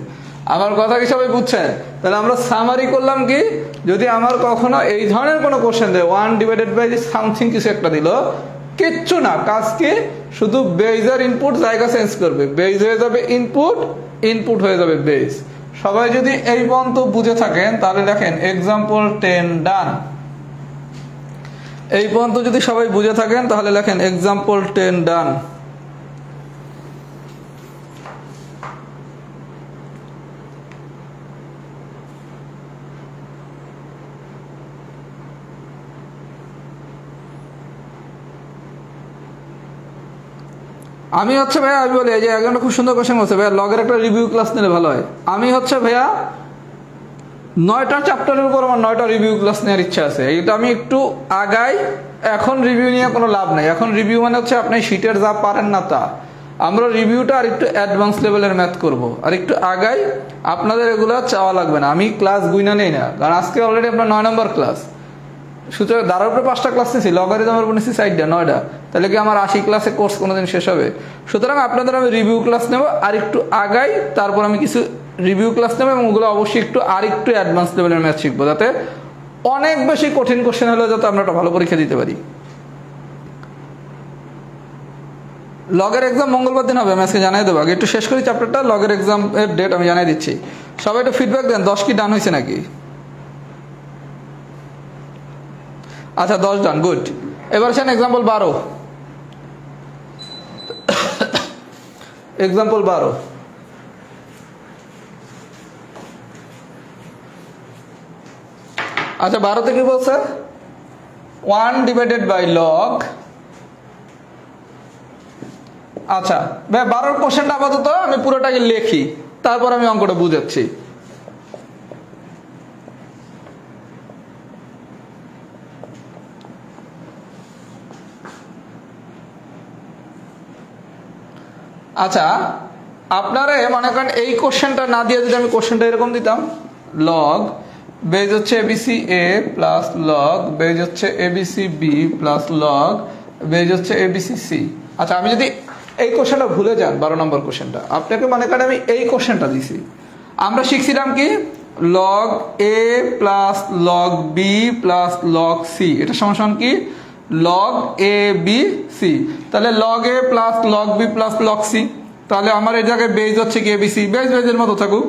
আমার কথা কি সবাই বুঝছেন? তাহলে আমরা সামারি করলাম কি, যদি আমার কখনো এই ধরনের কোনো কোশ্চেন দেয়, 1 ডিভাইডেড বাই সামথিং কিছু একটা দিল, কিচ্ছু না, কাজ কি, শুধু বেজ আর ইনপুট জায়গা চেঞ্জ করবে, বেজ হয়ে যাবে ইনপুট, ইনপুট হয়ে যাবে বেজ। সবাই যদি এই পর্যন্ত বুঝে থাকেন তাহলে দেখেন এক্সাম্পল 10 ডান। এই পর্যন্ত যদি সবাই বুঝে থাকেন তাহলে লেখেন এক্সাম্পল 10 ডান। আমি হচ্ছে ভাইয়া, আমি বলি যে একজনটা খুব সুন্দর কোশ্চেন বলছে, ভাইয়া লগের একটা রিভিউ ক্লাস নিলে ভালো হয়। আমি হচ্ছে ভাইয়া 9টা চ্যাপ্টারের উপর আমার 9টা রিভিউ ক্লাস নেওয়ার ইচ্ছা আছে। এইটা আমি একটু আগাই, এখন রিভিউ নিয়ে কোনো লাভ নাই। এখন রিভিউ মানে হচ্ছে আপনি শিটের যা পারেন না তা। আমরা রিভিউটা আর একটু অ্যাডভান্স লেভেলের ম্যাথ করব, আর একটু আগাই। আপনাদের এগুলো চাওয়া লাগবে না, আমি ক্লাস গুইনা নেই না, কারণ আজকে অলরেডি আপনার 9 নম্বর ক্লাস। সুতরাং দাঁড়ার উপরে 5টা ক্লাস নিয়েছি, লগারিদমের উপর নিয়েছি 4টা, 9টা, তাহলে কি আমার 80 ক্লাসে কোর্স কোনোদিন শেষ হবে? সুতরাং আপনাদের আমি রিভিউ ক্লাস নেব, আর একটু আগাই, তারপর আমি কিছু রিভিউ ক্লাস নেব, এবং ওগুলো অবশ্যই একটু আর একটু অ্যাডভান্স লেভেলের ম্যাথ শিখবো, যাতে অনেক বেশি কঠিন কোশ্চেন হলেও যাতে আমরা একটা ভালো পরীক্ষা দিতে পারি। লগের এক্সাম মঙ্গলবার দিন হবে, আমি আজকে জানাই দেবো। আগে একটু শেষ করি চ্যাপ্টারটা, লগের এক্সাম এর ডেট আমি জানাই দিচ্ছি। সবাই একটু ফিডব্যাক দেন, 10 কি ডান হয়েছে নাকি? আচ্ছা 10 ডান, গুড। এবার আসেন এক্সাম্পল 12। এক্সাম্পল 12, আচ্ছা 12তে কি বলছে? 1 ডিভাইডেড বাই লগ। আচ্ছা ভাই 12 কোশ্চেনটা আপাতত আমি পুরোটাকে লিখি, তারপর আমি অঙ্কটা বুঝাচ্ছি। আচ্ছা আপনারা মনে করেন এই কোশ্চেনটা না দিয়ে যদি আমি কোশ্চেনটা এরকম দিতাম, লগ বেজ হচ্ছে ABC A plus log base হচ্ছে ABC B plus log base হচ্ছে এবিসি সি। আচ্ছা আমি যদি এই কোশ্চেনটা ভুলে যান, 12 নম্বর কোশ্চেনটা, আপনাকে মনে করেন আমি এই কোশ্চেনটা দিছি, আমরা শিখছিলাম কি log a plus log b plus log c, এটা সমান কি লগ এ বি সি। তাহলে log a plus log b plus log c, তাহলে আমার এই জায়গায় বেজ হচ্ছে কি এবিসি, বেজের মতো থাকুক,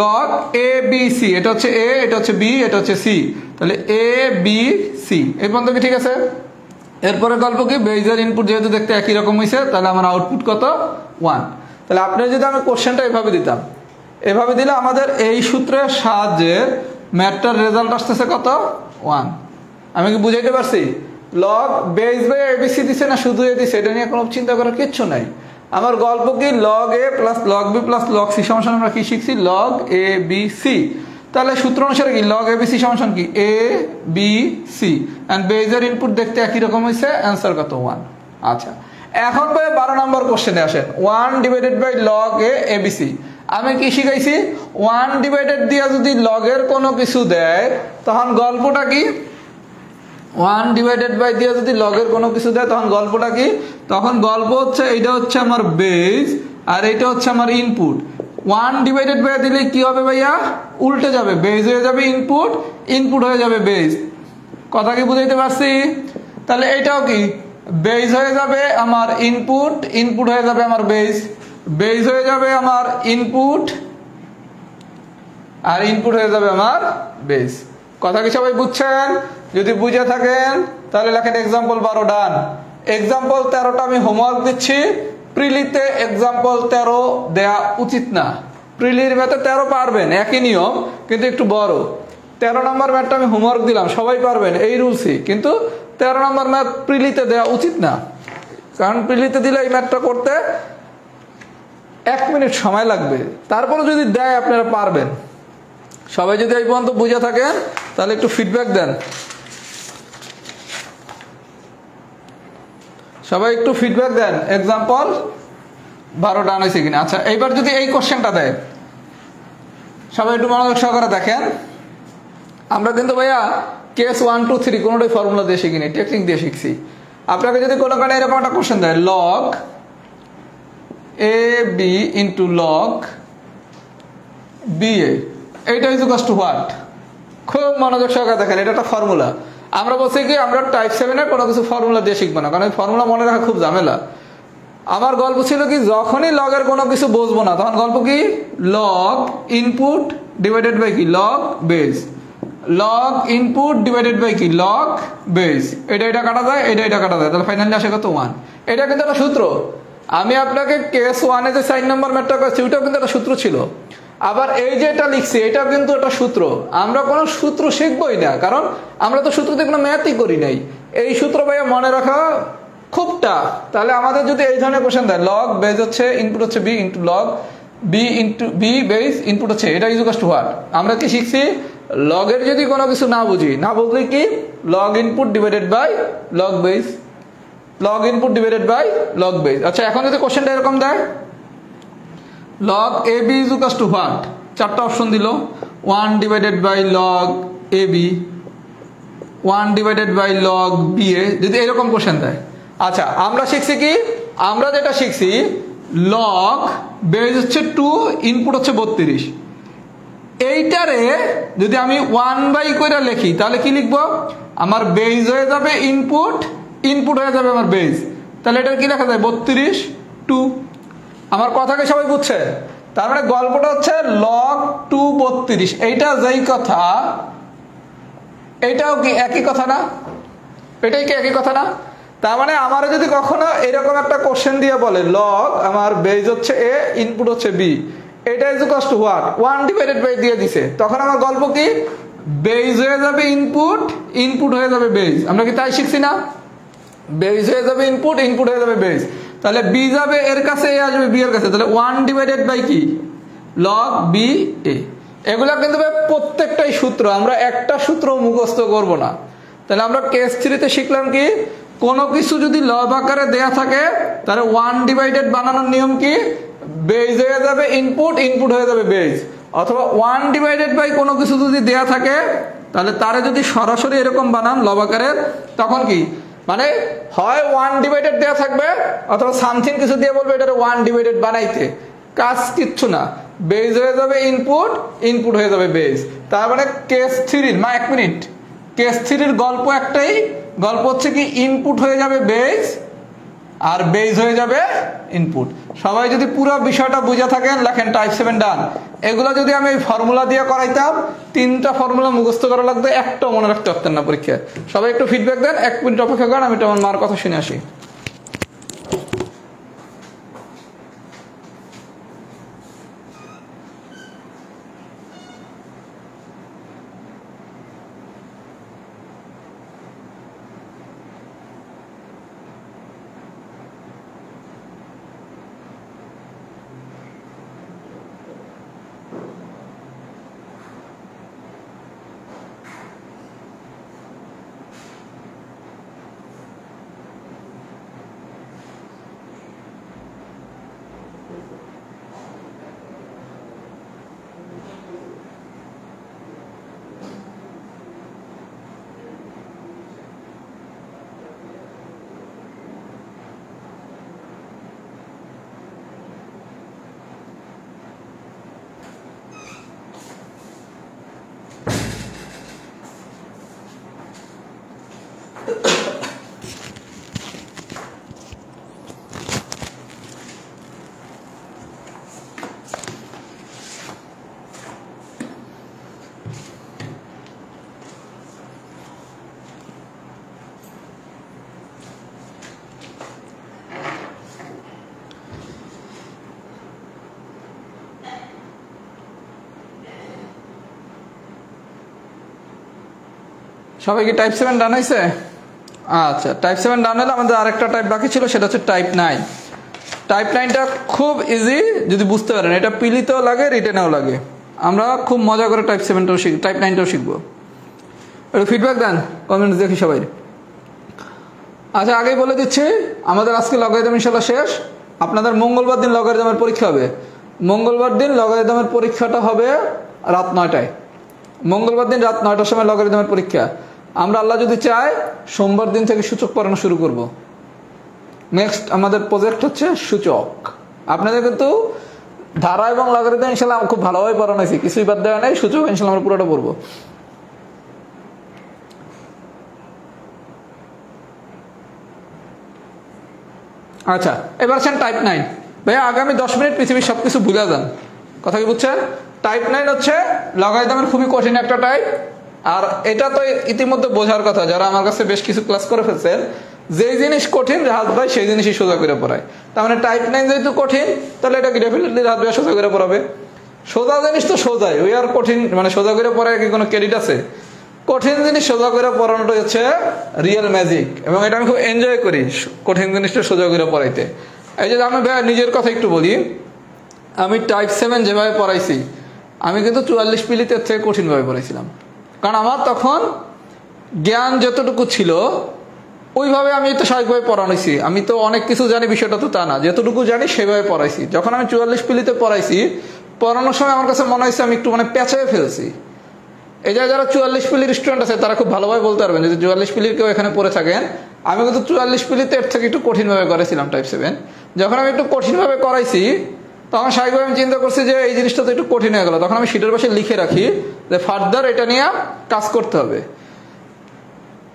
লগ এ বি সি, এটা হচ্ছে এ, এটা হচ্ছে বি, এটা হচ্ছে সি, তাহলে এ বি সি। এই পর্যন্ত কি ঠিক আছে? এরপরে গল্প কি, বেজের ইনপুট যেহেতু দেখতে একই রকম হয়েছে, তাহলে আমার আউটপুট কত? 1। তাহলে আপনি যদি আমি কোশ্চেনটা এভাবে দিতাম, এভাবে দিলে আমাদের এই সূত্রের সাহায্যে ম্যাথটার রেজাল্ট আসতেছে কত? 1। আমি কি বুঝাইতে পারছি? লগ বেজ বাই এবিসি দিছে না শুধু এ দিছে, এটা নিয়ে কোনো চিন্তা করার কিচ্ছু নাই। আমার গল্প কি log a plus log b plus log c সমান আমরা কি শিখছি? Log a b c. তাহলে সূত্র অনুসারে কি লগ এ বি সি সমান কি এ বি সি, এন্ড বেজের ইনপুট দেখতে একই রকম হয়েছে, অ্যান্সার কত? 1। আচ্ছা এখন ভাই 12 নম্বর কোশ্চেনে আসেন, 1 divided by log A ABC. আমি কি শিখাইছি? 1 ডিভাইডেড দিয়ে যদি লগের কোনো কিছু দেয় তখন গল্পটা কি? 1 ডিভাইডেড বাই দিয়ে যদি লগের কোনো কিছু দেয় তখন গল্পটা কি? তখন গল্প হচ্ছে এইটা হচ্ছে আমার বেজ আর এইটা হচ্ছে আমার ইনপুট। 1 ডিভাইডেড বাই দিলে কি হবে ভাইয়া? উল্টে যাবে, বেজ হয়ে যাবে ইনপুট, ইনপুট হয়ে যাবে বেজ। কথা কি বুঝাইতে পারছি? তাহলে এইটাও কি বেজ হয়ে যাবে আমার ইনপুট, ইনপুট হয়ে যাবে আমার বেজ, বেজ হয়ে যাবে আমার ইনপুট, আর ইনপুট হয়ে যাবে আমার বেজ। কথা কি সবাই বুঝছেন? যদি বুঝে থাকেন তাহলে লেখেন এক্সাম্পল 12 ডান। এক্সাম্পল 13টা আমি হোমওয়ার্ক দিচ্ছি, প্রিলিতে এক্সাম্পল 13 দেয়া উচিত না। প্রিলির ম্যাথে 13 পারবেন, একই নিয়ম কিন্তু একটু বড়। 13 নম্বর ম্যাথটা আমি হোমওয়ার্ক দিলাম, সবাই পারবেন এই রুলসই, কিন্তু 13 নম্বর ম্যাথ প্রিলিতে দেওয়া উচিত না, কারণ প্রিলিতে দিলে এই ম্যাথটা করতে 1 মিনিট সময় লাগবে। তারপরে যদি দেয় আপনারা পারবেন। সবাই যদি এই পর্যন্ত বুঝে থাকেন তাহলে একটু ফিডব্যাক দেন, সবাই একটু ফিডব্যাক দেন এক্সাম্পল 12 ডান হয়েছে কিনা। আচ্ছা এইবার যদি এই কোশ্চেনটা দেয়, সবাই একটু মনোযোগ সহকারে দেখেন। আমরা কিন্তু ভাইয়া কেস 1 2 3 কোনোটাই ফর্মুলা দিয়ে শিখিনি, টেকনিক দিয়ে শিখছি। আপনাকে যদি কোনো কারণে এরকম একটা কোশ্চেন দেয়, log a B into log B A, এইটা ইজ ইকুয়াল টু হোয়াট? খুব মনোযোগ সহকারে দেখেন, এটা একটা ফর্মুলা। আমরা বলছি কি আমরা টাইপ 7-এ কোনো কিছু ফর্মুলা দিয়ে শিখবো না, কারণ এই ফর্মুলা মনে রাখা খুব ঝামেলা। আমার গল্প ছিল কি যখনই লগের কোনো কিছু বুঝবো না তখন গল্প কি লগ ইনপুট ডিভাইডেড বাই কি log base, log input divided by কি লগ বেজ, এটা কাটা যায়, এটা কাটা যায়, তাহলে ফাইনালি আসে কত? 1। এটা কিন্তু একটা সূত্র। আমি আপনাকে কেস 1-এ যে 4 নম্বর ম্যাথটা করছি ওইটাও কিন্তু একটা সূত্র ছিল। আবার এই যে এটা লিখছি এটাও কিন্তু একটা সূত্র। আমরা কোনো সূত্র শিখবই না, কারণ আমরা তো সূত্র দিয়ে কোনো ম্যাথই করি নাই। এই সূত্র ভাইয়া মনে রাখা খুব টাফ। তাহলে আমাদের যদি এই ধরনের কোশ্চেন দেয়, লগ বেজ হচ্ছে ইনপুট হচ্ছে B into log B into B base input হচ্ছে, এটা ইজ ইকুয়াল টু হোয়াট? আমরা কি শিখছি? লগের যদি কোনো কিছু না বুঝি, না বুঝলে কি log input divided by log base, log input divided by log base. আচ্ছা এখন যদি কোশ্চেনটা এরকম দেয় log a b is equal to what, চারটা অপশন দিল 1 divided by log a b, 1 divided by log B a, যদি এরকম কোশ্চেন দেয়। আচ্ছা আমরা শিখছি কি, আমরা যেটা শিখছি লগ বেস হচ্ছে 2, ইনপুট হচ্ছে 32, এইটারে যদি আমি 1 বাই করে লিখি তাহলে কি লিখবো, আমার বেস হয়ে যাবে ইনপুট, ইনপুট হয়ে যাবে আমার বেস, তাহলে এটা কি লেখা যায় 32 2। আমার কথাকে সবাই বুঝছে? তার মানে গল্পটা হচ্ছে লগ 2 32, এইটা যেই কথা এইটাও কি একই কথা না, এটাই কি একই কথা না? তার মানে আমার যদি কখনো এরকম একটা কোশ্চেন দিয়ে বলে লগ আমার বেস হচ্ছে এ, ইনপুট হচ্ছে বি, এটা is equal to what 1 divided by দিয়ে দিছে, তখন আমার গল্প কি বেস হয়ে যাবে ইনপুট, ইনপুট হয়ে যাবে বেস। আমরা কি তাই শিখছি না? বেস হয়ে যাবে ইনপুট, ইনপুট হয়ে যাবে বেস, তাহলে বি যাবে এর কাছে, এ আসবে বি এর কাছে, তাহলে 1 ডিভাইডেড বাই কি লগ বি এ। এগুলা কিন্তু প্রত্যেকটাই সূত্র, আমরা একটা সূত্র মুখস্থ করব না। তাহলে আমরা কেস 3-তে শিখলাম কি, কোনো কিছু যদি লব আকারে দেয়া থাকে তাহলে 1 ডিভাইডেড বানানোর নিয়ম কি, বেস হয়ে যাবে ইনপুট, ইনপুট হয়ে যাবে বেস, অথবা 1 ডিভাইডেড বাই কোনো কিছু যদি দেয়া থাকে তাহলে তারে যদি সরাসরি এরকম বানান লব আকারের, তখন কি মানে হয় 1 ডিভাইডেড দেয়া থাকবে অথবা সামথিং কিছু দিয়ে বলবে এটা 1 ডিভাইডেড বানাইতে, কাজ কিচ্ছু না, বেস হয়ে যাবে ইনপুট, ইনপুট হয়ে যাবে বেস। তার মানে কেস 3 মা 1 মিনিট, কেস 3-র গল্প একটাই, গল্প হচ্ছে কি ইনপুট হয়ে যাবে বেস আর বেস হয়ে যাবে ইনপুট। সবাই যদি পুরো বিষয়টা বুঝে থাকেন লেখেন টাইপ 7 ডান। এগুলো যদি আমি এই ফর্মুলা দিয়ে করাইতাম 3টা ফর্মুলা মুখস্থ করা লাগতো, একটা মনে রাখতে পারতেন না পরীক্ষায়। সবাই একটু ফিডব্যাক দেন, 1 মিনিট অপেক্ষা করেন, আমি আমার মার কথা শুনে আসি। সবাই কি টাইপ 7 ডান হয়েছে? আচ্ছা টাইপ 7 ডান হলে আমাদের আরেকটা টাইপ বাকি ছিল, সেটা হচ্ছে টাইপ 9। টাইপ 9টা খুব ইজি যদি বুঝতে পারেন, এটা পিলিতেও লাগে রিটেনেও লাগে। আমরা খুব মজা করে টাইপ 7টাও শিখব, টাইপ 9টাও শিখবো। একটু ফিডব্যাক দেন, কমেন্টস দেখি সবাই। আচ্ছা আগেই বলে দিচ্ছি আমাদের আজকে লগারিদম ইনশাল্লাহ শেষ। আপনাদের মঙ্গলবার দিন লগারিদমের পরীক্ষা হবে। মঙ্গলবার দিন লগারিদমের পরীক্ষাটা হবে রাত 9টায়। মঙ্গলবার দিন রাত 9টার সময় লগারিদমের পরীক্ষা। আমরা আল্লাহ যদি চাই সোমবার দিন থেকে সূচক পড়ানো শুরু করব। নেক্সট আমাদের প্রজেক্ট হচ্ছে সূচক। আপনাদের কিন্তু ধারা এবং লগারিদম ইনশাল্লাহ খুব ভালোভাবে পড়ানো হয়েছে, কিছুই বাদ দেওয়া নেই। সূচক ইনশাল্লাহ আমরা পুরোটা পড়বো। আচ্ছা এবার আছেন টাইপ 9। ভাইয়া আগামী 10 মিনিট পৃথিবীর সবকিছু ভুলে যান, কথা কি বুঝছেন? টাইপ 9 হচ্ছে লগারিদমের খুবই কঠিন একটা টাইপ। আর এটা তো ইতিমধ্যে বোঝার কথা, যারা আমার কাছে বেশ কিছু ক্লাস করে ফেলছেন, যেই জিনিস কঠিন রাহাত ভাই সেই জিনিসই সোজা করে পড়ায়। তার মানে টাইপ 9 যেহেতু কঠিন, তাহলে এটা কি ডেফিনেটলি রাহাত ভাই সোজা করে পড়াবে। সোজা জিনিস তো সোজাই, ওই আর কঠিন মানে সোজা করে পড়ায় কি কোনো ক্রেডিট আছে? কঠিন জিনিস সোজা করে পড়ানোটা হচ্ছে রিয়েল ম্যাজিক, এবং এটা আমি খুব এনজয় করি কঠিন জিনিসটা সোজা করে পড়াইতে। এই যে আমি ভাই নিজের কথা একটু বলি, আমি টাইপ 7 যেভাবে পড়াইছি, আমি কিন্তু 44 পিলিতের থেকে কঠিনভাবে পড়াইছিলাম। কারণ আমার তখন জ্ঞান যতটুকু ছিল ওইভাবে আমি তো স্বাভাবিকভাবে পড়াইছি, আমি তো অনেক কিছু জানি বিষয়টা তো তা না, যতটুকু জানি সেভাবে পড়াইছি। যখন আমি 44 পিলিতে পড়াইছি, পড়ানোর সময় আমার কাছে মনে হয়েছে আমি একটু পেঁচায় ফেলছি। এই যে যারা 44 পিলির স্টুডেন্ট আছে তারা খুব ভালোভাবে বলতে পারবেন, যদি 44 পিলির কেউ এখানে পড়ে থাকেন, আমি কিন্তু 44 পিলিতে এর থেকে একটু কঠিনভাবে করেছিলাম টাইপ 7। যখন আমি একটু কঠিনভাবে করাইছি তখন স্বাভাবিকভাবে আমি চিন্তা করছি যে এই জিনিসটা তো একটু কঠিন হয়ে গেল, তখন আমি শিটের পাশে লিখে রাখি যে ফার্দার এটা নিয়ে কাজ করতে হবে।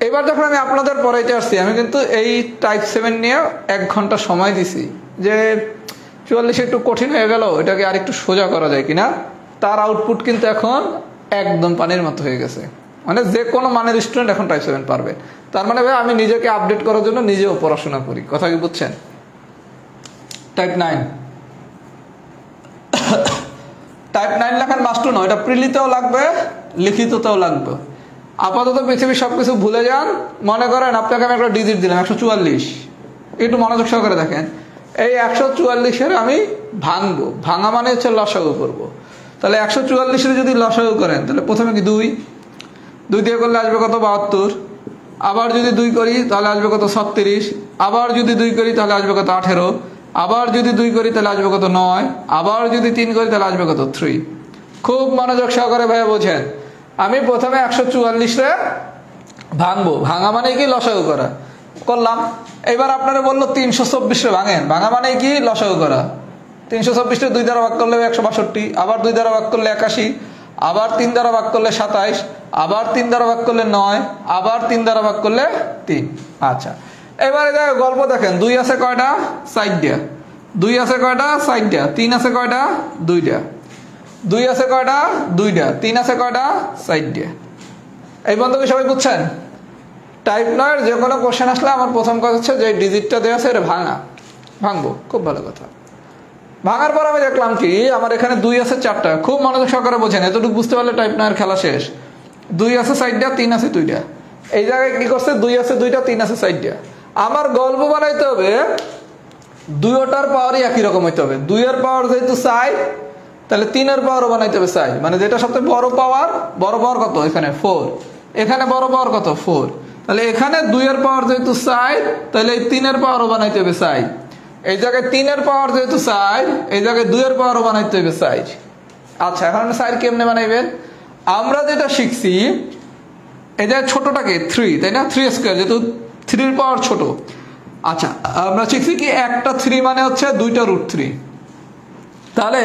এবার যখন আমি আপনাদের পড়াইতে আসছি, আমি কিন্তু এই টাইপ 7 নিয়ে 1 ঘন্টা সময় দিছি যে 44 একটু কঠিন হয়ে গেল, এটাকে আর একটু সোজা করা যায় কিনা। তার আউটপুট কিন্তু এখন একদম পানির মতো হয়ে গেছে, মানে যে কোনো মানের স্টুডেন্ট এখন টাইপ 7 পারবে। তার মানে ভাই আমি নিজেকে আপডেট করার জন্য নিজেও পড়াশোনা করি, কথা কি বুঝছেন? টাইপ 9 টাইপ 9 লেখার মাস্ট নয়, এটা প্রিলিতেও লাগবে, লিখিততেও লাগবে। আপাতত পৃথিবীর সবকিছু ভুলে যান, মনে করেন আপনাকে আমি একটা ডিজিট দিলাম 144, একটু মনোযোগ সহকারে দেখেন। এই 144-এর আমি ভাঙবো, ভাঙা মানে হচ্ছে লসাগু করবো। তাহলে 144-এর যদি লসাগু করেন তাহলে প্রথমে কি 2 দিয়ে করলে আসবে কত 72, আবার যদি 2 করি তাহলে আসবে কত 36, আবার যদি 2 করি তাহলে আসবে কত 18, আবার যদি 2 করি তাহলে আসবে কত 9, আবার যদি 3 করি তাহলে আসবে কত 3। খুব মনোযোগ সহকারে ভাইয়া বোঝেন। আমি প্রথমে 144-রে ভাঙবো, ভাঙা মানে কি লসাগু করা, করলাম। এবার আপনারা বললো 324-রে ভাঙেন, ভাঙা মানে কি লসাগু করা। 324-রে 2 দ্বারা ভাগ করলে 162, আবার 2 দ্বারা ভাগ করলে 81, আবার 3 দ্বারা ভাগ করলে 27, আবার 3 দ্বারা ভাগ করলে 9, আবার 3 দ্বারা ভাগ করলে 3। আচ্ছা, এবারে গল্প দেখেন, 2 আছে কয়টা? 4টা। 2 আছে কয়টা? 4টা। 3 আছে কয়টা? 2টা। 2 আছে কয়টা? 2টা। 3 আছে কয়টা? 4টা। এই বন্ধুকে সবাই বুঝছেন? টাইপ 9 যে কোনো কোশ্চেন আসলে আমার প্রথম কাজ হচ্ছে যে ডিজিটটা দেওয়া আছে এটা ভাঙবো, খুব ভালো কথা। ভাঙার পর আমি দেখলাম কি আমার এখানে 2 আছে 4টা, খুব মনোযোগ সহকারে বোঝেন, এতটুকু বুঝতে পারলে টাইপ 9 খেলা শেষ। 2 আছে 4টা, 3 আছে 2টা। এই জায়গায় কি করছে? 2 আছে 2টা, 3 আছে 4টা। আমার গল্প বানাইতে হবে 2টার পাওয়ারই একই রকম হইতে হবে। 2 এর পাওয়ার যেহেতু 4, তাহলে 3 এর পাওয়ারও বানাইতে হবে 4, মানে যেটা সবচেয়ে বড় পাওয়ার কত? এখানে 4, এখানে বড় পাওয়ার কত? 4। তাহলে এখানে 2 এর পাওয়ার যেহেতু 4, তাহলে এই 3 এর পাওয়ারও বানাইতে হবে 4। এই জায়গায় 3 এর পাওয়ার যেহেতু 4, এই জায়গায় 2 এর পাওয়ারও বানাইতে হবে 4। আচ্ছা, এখন 4 কেমনে বানাইবেন? আমরা যেটা শিখছি, এই জায়গায় ছোটটাকে 3, তাই না? 3 স্কয়ার, যেহেতু 3 এর পাওয়ার ছোট। আচ্ছা, আমরা শিখছি কি একটা 3 মানে হচ্ছে 2টা √3। তাহলে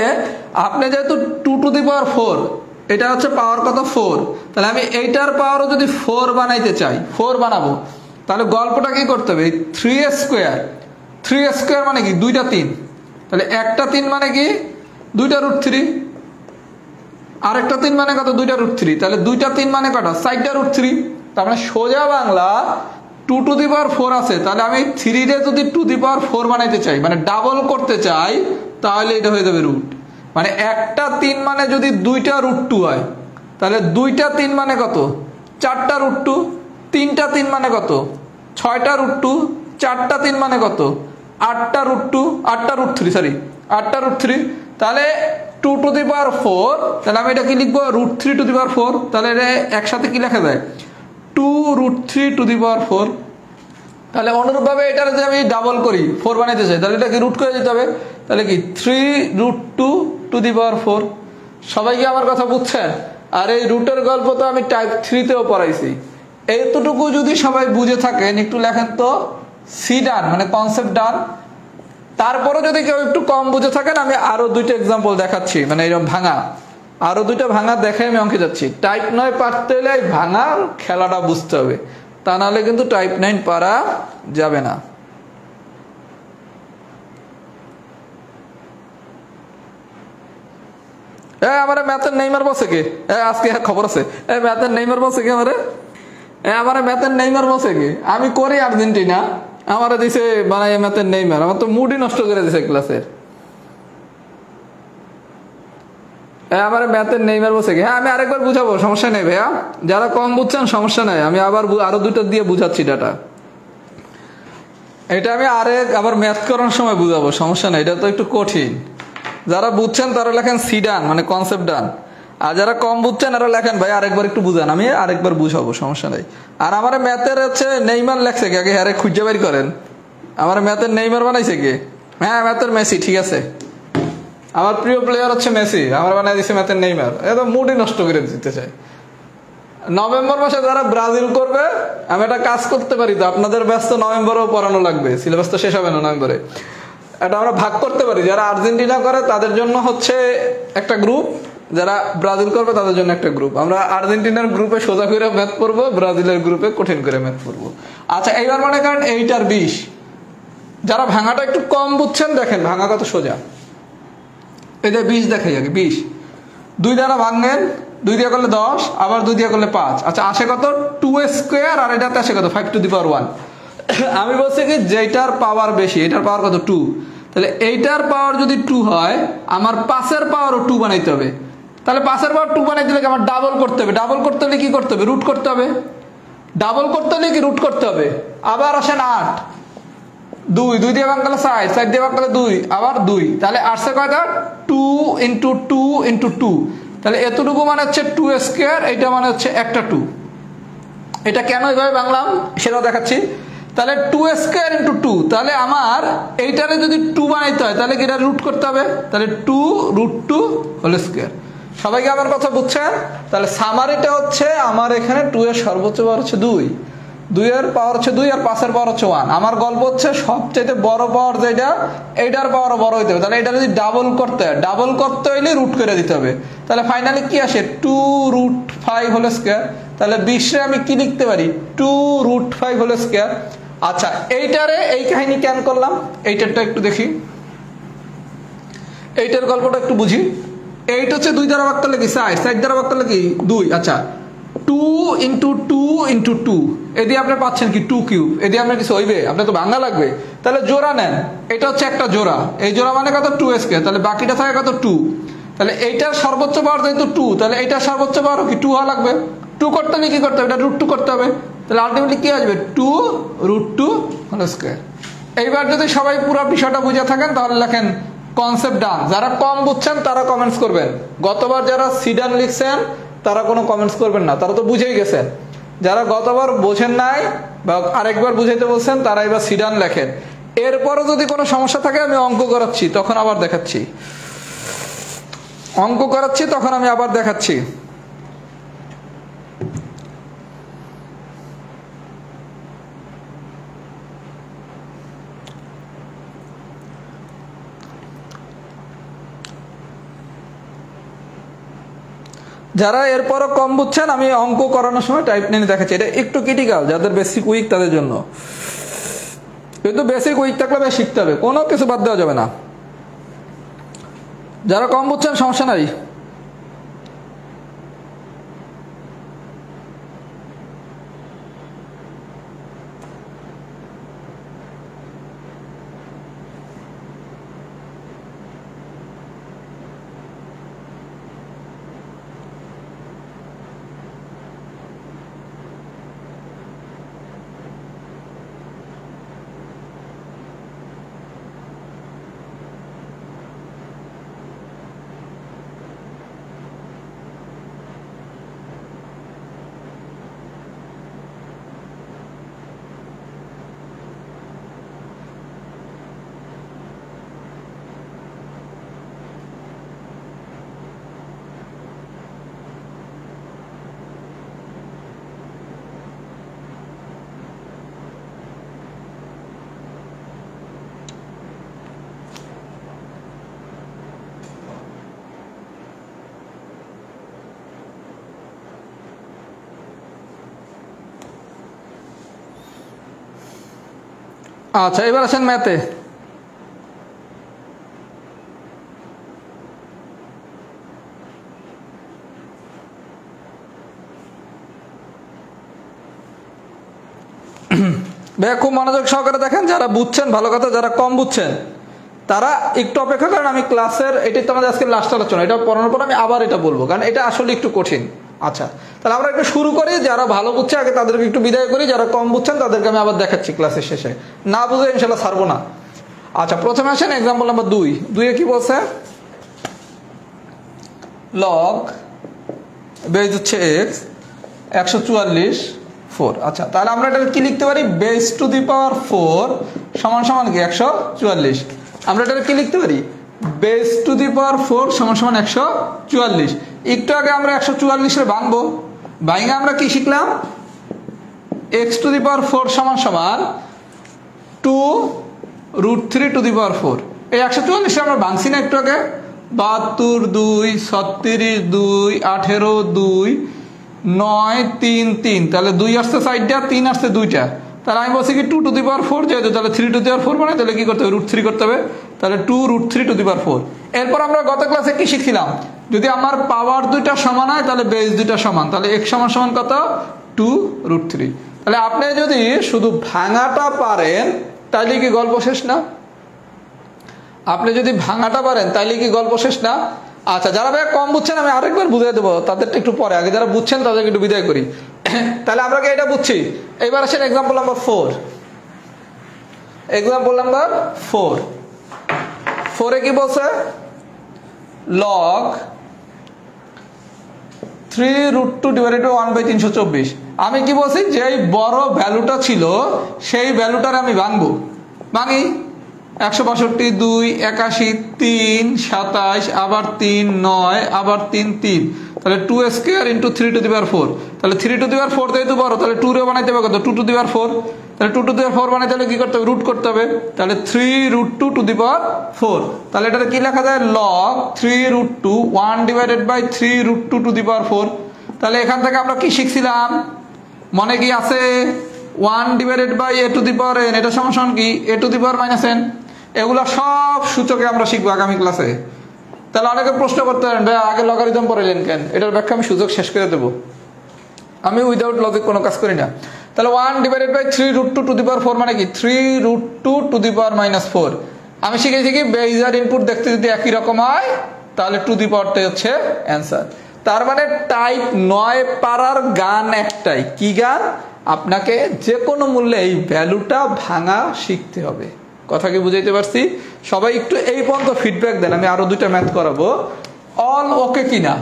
আপনি যেহেতু 2 টু দি পাওয়ার 4, এটা হচ্ছে পাওয়ার কত? 4। তাহলে আমি এইটার পাওয়ারও যদি 4 বানাইতে চাই, 4 বানাবো, তাহলে গল্পটা কি করতে হবে? 3 স্কয়ার। 3 স্কয়ার মানে কি? 2টা 3। তাহলে একটা 3 মানে কি? 2টা √3। আরেকটা 3 মানে কত? 2টা √3। তাহলে 2টা 3 মানে কত? 4টা √3। তার মানে সোজা বাংলা 2 টু দি পাওয়ার 4 আছে, তাহলে আমি 3 রে যদি 2 দি পাওয়ার 4 বানাইতে চাই, মানে ডাবল করতে চাই, তাহলে এটা হয়ে যাবে রুট। মানে একটা 3 মানে যদি 2টা √2 হয়, তাহলে 2টা 3 মানে কত? 4টা √2। 3টা 3 মানে কত? 6টা √2। 4টা 3 মানে কত? 8টা √2, 8টা √3, সরি 8টা √3। তাহলে 2 টু দি পাওয়ার 4, তাহলে আমি এটা কি লিখবো? √3 টু দি পাওয়ার 4। তাহলে এটা একসাথে কি লেখা যায়? 2 √3 টু দি পাওয়ার 4। তাহলে অনুরূপভাবে এটার যদি আমি ডাবল করি, 4 বানাইতে চাই, তাহলে এটা কি রুট করে দিতে হবে। তাহলে কি 3√2 টু দি পাওয়ার 4। সবাই কি আমার কথা বুঝছেন? আর এই রুটের গল্প তো আমি টাইপ 3-তেও পড়াইছি। এতটুকু যদি সবাই বুঝে থাকেন, একটু লেখেন তো সি ডান, মানে কনসেপ্ট ডান। তারপরে যদি কেউ একটু কম বুঝে থাকেন, আমি আরো 2টা এক্সাম্পল দেখাচ্ছি, মানে এরকম ভাঙা, আরো 2টা ভাঙা দেখাই আমি অঙ্কে যাচ্ছি। টাইপ 9 পারতে হলে ভাঙার খেলাটা বুঝতে হবে, তা নাহলে কিন্তু টাইপ 9 পারা যাবে না। আমার ম্যাথের নেইমার বসে কে? আজকে খবর আছে, ম্যাথের নেইমার বসে কে? আমার ম্যাথের নেইমার বসে কে? আমি করি আর্জেন্টিনা, আমার দিছে বানাই ম্যাথের নেইমার। আমার তো মুডই নষ্ট করে দিছে ক্লাসের। আমার ম্যাথের নেইমার বসে কে? হ্যাঁ, আমি আরেকবার বুঝাবো, সমস্যা নেই ভাইয়া, যারা কম বুঝছেন সমস্যা নাই, আমি আবার আরো 2টা দিয়ে বুঝাচ্ছি ডাটা। এটা আমি আবার ম্যাথ করার সময় বুঝাবো, সমস্যা নাই, এটা তো একটু কঠিন। যারা বুঝছেন তারা লেখেন সি ডান, মানে কনসেপ্ট ডান। আর যারা কম বুঝছেন এরা লেখেন ভাই আরেকবার একটু বুঝান, আমি আরেকবার বুঝাবো, সমস্যা নাই। আর আমার ম্যাথের হচ্ছে নেইমার লেখছে কে, আগে হ্যাঁ খুঁজে বের করেন। আমার ম্যাথের নেইমার বানাইছে কে? হ্যাঁ ম্যাথের মেসি, ঠিক আছে। আমার প্রিয় প্লেয়ার হচ্ছে মেসি, আমার বানাই দিচ্ছে ম্যাথের নেইমার। একদম মুডই নষ্ট করে দিতে চাই। নভেম্বর মাসে যারা ব্রাজিল করবে আমি একটা কাজ করতে পারি, তো আপনাদের ব্যস্ত নভেম্বরেও পড়ানো লাগবে, সিলেবাস তো শেষ হবে না নভেম্বরে। এটা আমরা ভাগ করতে পারি, যারা আর্জেন্টিনা করে তাদের জন্য হচ্ছে একটা গ্রুপ, যারা ব্রাজিল করবে তাদের জন্য একটা গ্রুপ। আমরা আর্জেন্টিনার গ্রুপে সোজা করে ম্যাথ পড়বো, ব্রাজিলের গ্রুপে কঠিন করে ম্যাথ পড়বো। আচ্ছা এইবার মনে করেন 8 আর 20, যারা ভাঙাটা একটু কম বুঝছেন দেখেন ভাঙা কত সোজা। এই যে 20 দেখাই আগে, 20 2 দ্বারা ভাঙেন, 2 দিয়ে করলে 10, আবার 2 দিয়ে করলে 5। আচ্ছা আসে কত 2 স্কোয়ার, আর এটাতে আসে কত 5 টু দি পাওয়ার 1। আমি বলছি কি যেটার পাওয়ার বেশি এটার পাওয়ার কত 2, তাহলে এইটার পাওয়ার যদি 2 হয় আমার 5-এর পাওয়ারও 2 বানাইতে হবে। তাহলে 5-এর পাওয়ার 2 বানাইতে হলে আমার ডাবল করতে হবে। ডাবল করতে হলে কি করতে হবে? রুট করতে হবে। ডাবল করতে হলে কি রুট করতে হবে। আবার আসেন 8, 2 দিয়ে ভাগ করলে 4, 4 দিয়ে ভাগ করলে 2, আবার 2, তাহলে আসছে কয়টা 2 ইন্টু 2 ইন্টু 2, তাহলে এতটুকু মানে হচ্ছে 2 স্কোয়ার, এটা মানে হচ্ছে একটা 2। এটা কেন এইভাবে ভাঙলাম সেটাও দেখাচ্ছি। তাহলে 2 স্কোয়ার ইন্টু 2, তাহলে আমার এইটারে যদি 2 বানাইতে হয় তাহলে কি এটা রুট করতে হবে, তাহলে 2 √ 2 হোল স্কোয়ার। সবাইকে আমার কথা বুঝছেন? তাহলে সামারিটা হচ্ছে আমার এখানে 2 এর সর্বোচ্চ পাওয়ার হচ্ছে 2, 2 এর পাওয়ার হচ্ছে 2, আর 5-এর পাওয়ার হচ্ছে 1। আমার গল্প হচ্ছে সবচেয়ে বড় পাওয়ার যেটা, এইটার পাওয়ারও বড় হইতে হবে। তাহলে এটা যদি ডাবল করতে হয়, ডাবল করতে হইলে রুট করে দিতে হবে। তাহলে ফাইনালি কি আসে 2 √ 5 হোল স্কোয়ার। তাহলে 20-এ আমি কি লিখতে পারি 2 √ 5 হোল স্কোয়ার। আচ্ছা এইটারে এই কাহিনী কেন করলাম, এইটারটা একটু দেখি, এইটার গল্পটা একটু বুঝি। 8 হচ্ছে 2 দ্বারা ভাগ করলে কি 4, 4 দ্বারা ভাগ করলে কি 2। আচ্ছা 2 ইন্টু 2 ইন্টু 2, এদিকে আপনি পাচ্ছেন কি 2 কিউব। এদিকে আপনার কিছু হইবে, আপনার তো ভাঙা লাগবে। তাহলে জোড়া নেন, এটা হচ্ছে একটা জোড়া, এই জোড়া মানে কত 2 স্কোয়ার, তাহলে বাকিটা থাকে কত 2। তাহলে এইটার সর্বোচ্চ পাওয়ার যেহেতু 2, তাহলে এইটার সর্বোচ্চ পাওয়ার কি 2 হওয়া লাগবে। 2 করতে হলে কি করতে হবে, এটা √ 2 করতে হবে। তাহলে আলটিমেটলি কি আসবে 2 √ 2 হোল স্কোয়ার। এইবার যদি সবাই পুরো বিষয়টা বুঝে থাকেন তাহলে লেখেন কনসেপ্ট ডান। যারা কম বুঝছেন তারা কমেন্টস করবেন। গতবার যারা সিডান লিখছেন তারা কোনো কমেন্টস করবেন না, তারা তো বুঝেই গেছেন। যারা গতবার বোঝেন নাই বা আরেকবার বুঝাইতে বলছেন তারা এবার সিডান লেখেন। এরপরও যদি কোনো সমস্যা থাকে আমি অঙ্ক করাচ্ছি, তখন আবার দেখাচ্ছি, অঙ্ক করাচ্ছি তখন আমি আবার দেখাচ্ছি। যারা এরপরও কম বুঝছেন আমি অঙ্ক করানোর সময় টাইপ নিয়ে দেখাচ্ছি। এটা একটু ক্রিটিক্যাল, যাদের বেসিক উইক তাদের জন্য, কিন্তু বেসিক উইক থাকলে বেশ শিখতে হবে, কোনো কিছু বাদ দেওয়া যাবে না। যারা কম বুঝছেন সমস্যা নাই। আচ্ছা এবার আসেন ম্যাথে। ভাইয়া খুব মনোযোগ সহকারে দেখেন, যারা বুঝছেন ভালো কথা, যারা কম বুঝছেন তারা একটু অপেক্ষা করেন। আমি ক্লাসের এটাই তো আমাদের আজকে লাস্ট আলোচনা, এটা পড়ানোর পর আমি আবার এটা বলবো, কারণ এটা আসলে একটু কঠিন। আচ্ছা তাহলে আমরা একটু শুরু করি, যারা ভালো বুঝছে আগে তাদেরকে একটু বিদায় করি, যারা কম বুঝছেন তাদেরকে আমি আবার দেখাচ্ছি ক্লাসের শেষে, না বুঝে ইনশাল্লাহ ছাড়বো না। আচ্ছা প্রথমে আসেন এক্সাম্পল নাম্বার 2। 2-এ কি বলছে, লগ বেজ হচ্ছে এক্স, 144 4। আচ্ছা, তাহলে আমরা এটা কি লিখতে পারি? বেস টু দি পাওয়ার 4 সমান সমান কি 144। আমরা এটা কি লিখতে পারি? বেস টু দি পাওয়ার 4 সমান সমান 144। একটু আগে আমরা 144 এর ভাঙবো, ভাঙে আমরা কি শিখলাম? এক্স টু দি পাওয়ার 4 সমান সমান 2√3 টু দি পাওয়ার 4। এই 144 আমরা ভাঙছি না একটু আগে? 72 2 36 2 18 2 9 3 3, তাহলে 2 আসছে 4টা, 3 আসছে 2টা, তাহলে আমি বলছি কি 2 টু দি পাওয়ার 4 যেহেতু, তাহলে 3 টু দি পাওয়ার 4 মানে তাহলে কি করতে হবে? √3 করতে হবে, তাহলে 2√3 টু দি পাওয়ার 4। এরপর আমরা গত ক্লাসে কি শিখছিলাম? যদি আমার পাওয়ার দুইটা সমান হয় তাহলে বেস দুইটা সমান, তাহলে x সমান সমান কত? 2√3। তাহলে আপনি যদি শুধু ভাঙাটা পারেন তাইলে কি গল্প শেষ না? আপনি যদি ভাঙাটা পারেন তাইলে কি গল্প শেষ না? আচ্ছা, যারা ভাই কম বুঝছেন আমি আরেকবার বুঝিয়ে দেবো, তাদেরটা একটু পরে, আগে যারা বুঝছেন তাদেরকে একটু বিদায় করি। তাহলে আমরা কি এটা বুঝছি? এবার আসেন এক্সাম্পল নাম্বার 4। এক্সাম্পল নাম্বার 4 4 এ কি বলছে? Log 3√2 divided by 1/324। আমি কি বলছি? যে এই বড় ভ্যালুটা ছিল সেই ভ্যালুটার আমি ভাঙবো, ভাঙি 162 2 81 3 27 আবার 3 9 আবার 3 3, তাহলে 2 square into 3 two the power 4। তাহলে 3 টু দি পাওয়ার 4 যেহেতু বড়, তাহলে 2 রে বানাইতে হবে কত? 2 টু দি পাওয়ার 4। তাহলে 2 টু দি পাওয়ার 4 বানাইতে হলে কি করতে হবে? রুট করতে হবে, তাহলে 3√2 টু দি পাওয়ার 4। তাহলে এটা কি লেখা যায়? Log 3√2 1 divided by 3√2 to the power 4। তাহলে এখান থেকে আমরা কি শিখছিলাম? মনে কি আছে? 1 divided by a to the power n, এটা সমান সমান কি? a to the power minus n। এগুলো সব সূচকে আমরা শিখবো আগামী ক্লাসে। তাহলে অনেকে প্রশ্ন করতে পারেন, ভাই আগে লগারিদম পড়াইলেন কেন? এটার ব্যাখ্যা আমি সুযোগ শেষ করে দেবো, আমি উইদাউট লজিক কোনো কাজ করি না। তাহলে 1 divided by 3√2 to the power 4 মানে কি? 3√2 টু দি পাওয়ার মাইনাস 4। আমি শিখেছি কি বেজ আর ইনপুট দেখতে যদি একই রকম হয় তাহলে টু দি পাওয়ারটাই হচ্ছে অ্যান্সার। তার মানে টাইপ 9 পারার গান একটাই, কি গান? আপনাকে যে কোনো মূল্যে এই ভ্যালুটা ভাঙা শিখতে হবে। কথা কি বুঝাইতে পারছি? সবাই একটু এই পর্যন্ত ফিডব্যাক দেন, আমি আরো দুইটা ম্যাথ করাবো। অল ওকে কিনা?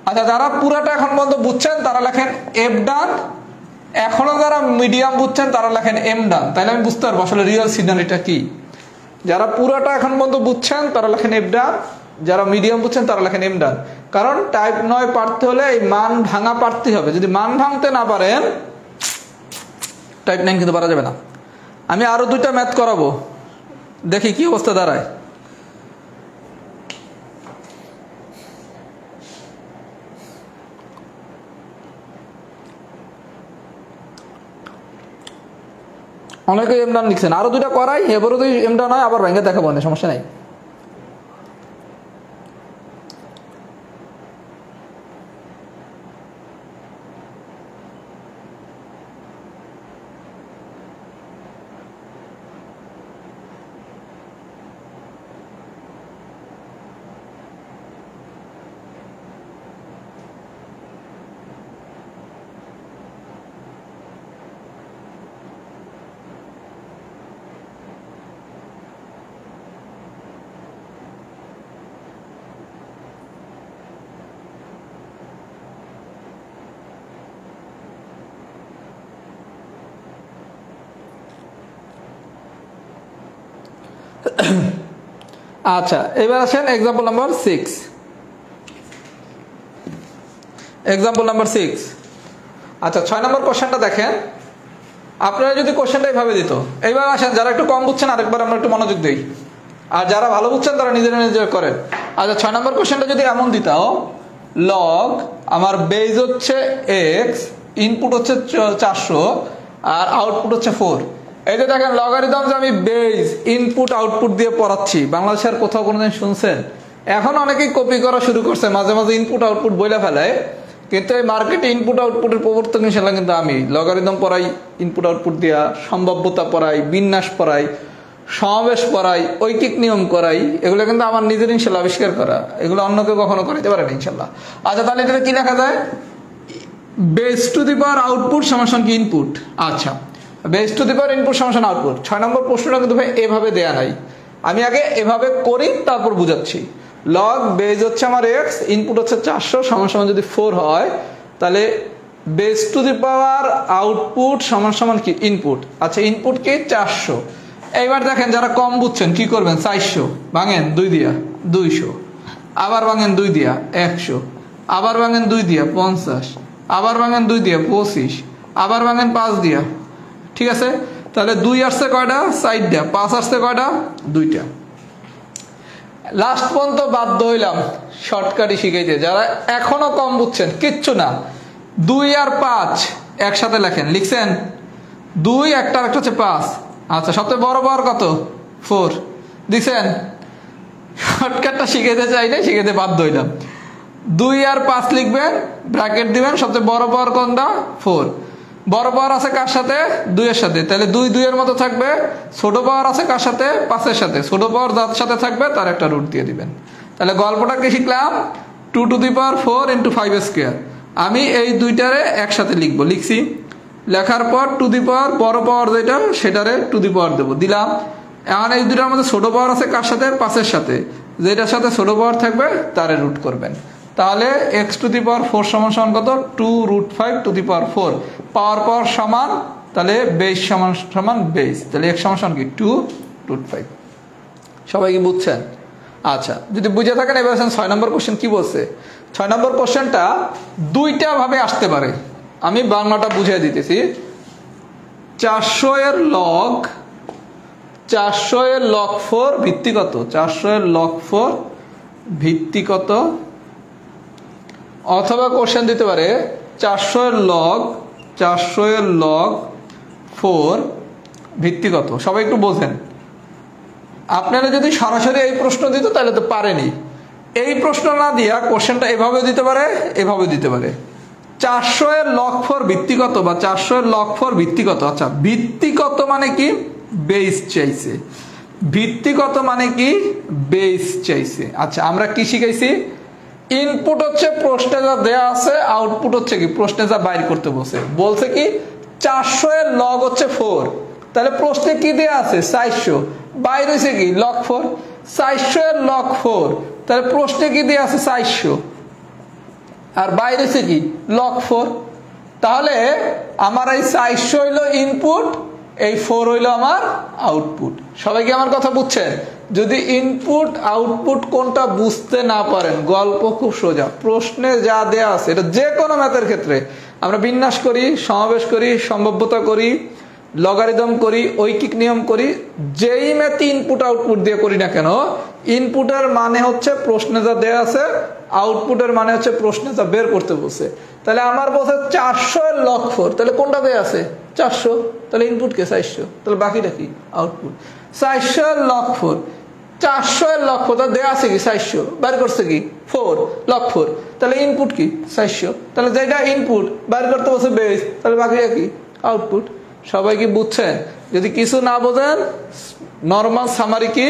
আচ্ছা, যারা পুরাটা এখন পর্যন্ত বুঝছেন তারা লেখেন এফ ডান, এখনো যারা মিডিয়াম বুঝছেন তারা লেখেন এম ডান, তাইলে আমি বুঝতে পারবো আসলে রিয়েল সিনারিটা কি। যারা পুরাটা এখন পর্যন্ত বুঝছেন তারা লেখেন এফ ডান, যারা মিডিয়াম বুঝছেন তারা লেখেন এম ডান। কারণ টাইপ 9 পারতে হলে এই মান ভাঙা পারতে হবে, যদি মান ভাঙতে না পারেন টাইপ 9 কিন্তু পারা যাবে না। আমি আরো দুইটা ম্যাথ করাবো, দেখি কি অবস্থা দাঁড়ায়। অনেকে এমডান লিখছেন, আরো দুইটা করাই, এবারও যদি এমডান হয় আবার ভেঙে দেখাবো না, সমস্যা নাই। আচ্ছা, এবার আসেন এক্সাম্পল নাম্বার 6। Example number 6। আচ্ছা, 6 নম্বর কোশ্চেনটা দেখেন। আপনারা যদি কোশ্চেনটা এইভাবে দিত, এইবার আসেন যারা একটু কম বুঝছেন আরেকবার আমরা একটু মনোযোগ দিই, আর যারা ভালো বুঝছেন তারা নিজেরা নিজেরা করেন। আচ্ছা, 6 নম্বর কোশ্চেনটা যদি এমন দিতাও, লগ আমার বেজ হচ্ছে এক্স, ইনপুট হচ্ছে 400 আর আউটপুট হচ্ছে 4। এই যে দেখেন লগারিদম যে আমি বেজ ইনপুট আউটপুট দিয়ে পড়াচ্ছি, বাংলাদেশের কোথাও কোনোদিন শুনছেন? এখন অনেকেই কপি করা শুরু করছে, মাঝে মাঝে ইনপুট আউটপুট বইলা ফেলায়, কিন্তু এই মার্কেটে ইনপুট আউটপুটের প্রবর্তক ইনশাল্লাহ কিন্তু আমি লগারিদম পড়াই, ইনপুট আউটপুট দিয়া সম্ভাব্যতা পড়াই, বিন্যাস পড়াই, সমাবেশ পড়াই, ঐকিক নিয়ম করাই, এগুলো কিন্তু আমার নিজের ইনশাল্লাহ আবিষ্কার করা, এগুলো অন্য কেউ কখনো করাইতে পারে না ইনশাল্লাহ। আচ্ছা, তাহলে এটা কি লেখা যায়? Base two the power output সমান কি ইনপুট। আচ্ছা, base two the power input সমান আউটপুট। 6 নম্বর প্রশ্নটা কিন্তু ভাই এভাবে দেয়া নাই, আমি আগে এভাবে করি তারপর বুঝাচ্ছি। লগ বেজ হচ্ছে আমার এক্স, ইনপুট হচ্ছে 400 সমান সমান যদি 4 হয় তাহলে base two the power output সমান সমান কি ইনপুট। আচ্ছা ইনপুট কি 400। এইবার দেখেন যারা কম বুঝছেন কি করবেন, 400 ভাঙেন 2 দিয়া 200, আবার ভাঙেন 2 দিয়া 100, আবার ভাঙেন 2 দিয়া 50, আবার ভাঙেন 2 দিয়া 25, আবার ভাঙেন 5 দিয়া। ঠিক আছে, তাহলে 2 আসছে কয়টা, 4টা, 5 আসছে কয়টা, 2টা। লাস্ট পর্যন্ত বাধ্য হইলাম শর্টকাটই শিখাইতে, যারা এখনো কম বুঝছেন কিচ্ছু না, 2 আর 5 একসাথে লেখেন। লিখছেন 2 একটা হচ্ছে 5। আচ্ছা সবচেয়ে বড় পাওয়ার কত, 4। দিচ্ছেন, শর্টকাটটা শিখাইতে চাইলে শিখাইতে বাধ্য হইলাম। 2 আর 5 লিখবেন, ব্র্যাকেট দিবেন, সবচেয়ে বড় পাওয়ার কোনটা, 4। বড় পাওয়ার আছে কার সাথে, 2 এর সাথে, তাহলে 2 2 এর মতো থাকবে। ছোট পাওয়ার আছে কার সাথে, 5 এর সাথে, ছোট পাওয়ার যার সাথে থাকবে তার একটা রুট দিয়ে দিবেন। তাহলে গল্পটা কি শিখলাম, 2 two the power 4 into 5 square. আমি এই দুইটারে একসাথে লিখবো, লিখছি, লেখার পর টু দি পাওয়ার বড় পাওয়ার যেটা সেটারে টু দি পাওয়ার দেবো, দিলাম। এখন এই দুটার মধ্যে ছোট পাওয়ার আছে কার সাথে, 5 এর সাথে, যেটার সাথে ছোট পাওয়ার থাকবে তারে রুট করবেন। তাহলে এক্স টু দি পাওয়ার 4 সমান সমান কত, 2√5 টু দি পাওয়ার 4। পাওয়ার পাওয়ার সমান, তাহলে বেস সমান সমান বেস, তাহলে এক্স সমান সমান কি 2√5। সবাই কি বুঝছেন? আচ্ছা যদি বুঝে থাকেন এবার 6 নম্বর কোশ্চেন কি বলছে। 6 নম্বর কোশ্চেনটা দুইটা ভাবে আসতে পারে, আমি বাংলাটা বুঝিয়ে দিতেছি। 400 এর লগ 4 ভিত্তি কত, 400 এর লগ 4 ভিত্তি কত, অথবা কোশ্চেন দিতে পারে 400 এর লগ 4 ভিত্তি কত। সবাই একটু বোঝেন, আপনারা যদি সরাসরি এই প্রশ্ন দিত তাহলে তো পারেনি। এই প্রশ্ন না দিয়া কোশ্চেনটা এভাবেও দিতে পারে, এভাবেও দিতে পারে। 400 এর লগ 4 ভিত্তি কত বা 400 এর লগ 4 ভিত্তি কত। আচ্ছা ভিত্তি কত মানে কি, বেস চাইছে। ভিত্তি কত মানে কি, বেস চাইছে। আচ্ছা আমরা কি শিখাইছি, ইনপুট হচ্ছে প্রশ্নে যা দেয়া আছে, আউটপুট হচ্ছে কি প্রশ্নে যা বাইর করতে বলছে কি 400 এর লগ হচ্ছে 4, তাহলে প্রশ্নে কি দেয়া আছে 400, বাইর হয়েছে কি লগ 4। 400 এর লগ 4, তাহলে প্রশ্নে কি দেয়া আছে 400, আর বাইর হয়েছে কি লগ 4। তাহলে আমার এই 400 হইলো ইনপুট, এই 4 হইলো আমার আউটপুট। সবাই কি আমার কথা বুঝছেন? যদি ইনপুট আউটপুট কোনটা বুঝতে না পারেন, গল্প খুব সোজা, প্রশ্নে যা দেয়া আছে, এটা যে কোনো ম্যাথের ক্ষেত্রে আমরা বিন্যাস করি, সমাবেশ করি, সম্ভাব্যতা করি, লগারিদম করি, ঐকিক নিয়ম করি, যেই ম্যাথে ইনপুট আউটপুট দিয়ে করি না কেন, ইনপুটের মানে হচ্ছে প্রশ্নে যা দেয়া আছে, আউটপুটের মানে হচ্ছে প্রশ্নে যা বের করতে বলছে। তাহলে আমার বলছে 400 এর লগ 4, তাহলে কোনটা দেয়া আছে 400, তাহলে ইনপুট কে 400, তাহলে বাকিটা কি আউটপুট। 400 এর লগ 4, 400 এর লগ 4, তাহলে দেয়া আছে কি 400, বের করছে কি 4 লগ 4, তাহলে ইনপুট কি 400, তাহলে যেটা ইনপুট বের করতে বলছে বেস, তাহলে বাকিটা কি আউটপুট। সবাই কি বুঝছেন? যদি কিছু না বোঝেন নরমাল সামারি কি,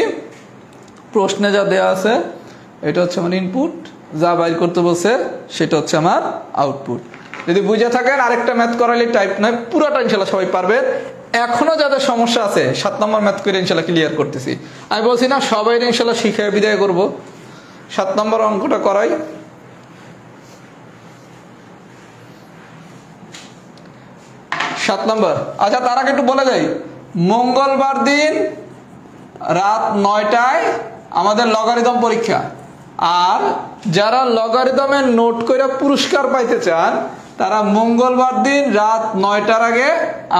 প্রশ্নে যা দেয়া আছে এটা হচ্ছে আমার ইনপুট, যা বাইর করতে বলছে সেটা হচ্ছে আমার আউটপুট। যদি বুঝে থাকেন আরেকটা ম্যাথ করালে টাইপ নয়, পুরোটা ইনশাল্লাহ সবাই পারবে। এখনো যাদের সমস্যা আছে 7 নম্বর ম্যাথ করে ইনশাল্লাহ ক্লিয়ার করতেছি। আমি বলছি না সবাই ইনশাল্লাহ শিখে বিদায় করব। 7 নম্বর অঙ্কটা করাই। 7 নম্বর। আচ্ছা তার আগে একটু বলে যাই, মঙ্গলবার দিন রাত 9টায় আমাদের লগারিদম পরীক্ষা। আর যারা লগারিদমের নোট করে পুরস্কার পাইতে চান তারা মঙ্গলবার দিন রাত 9টার আগে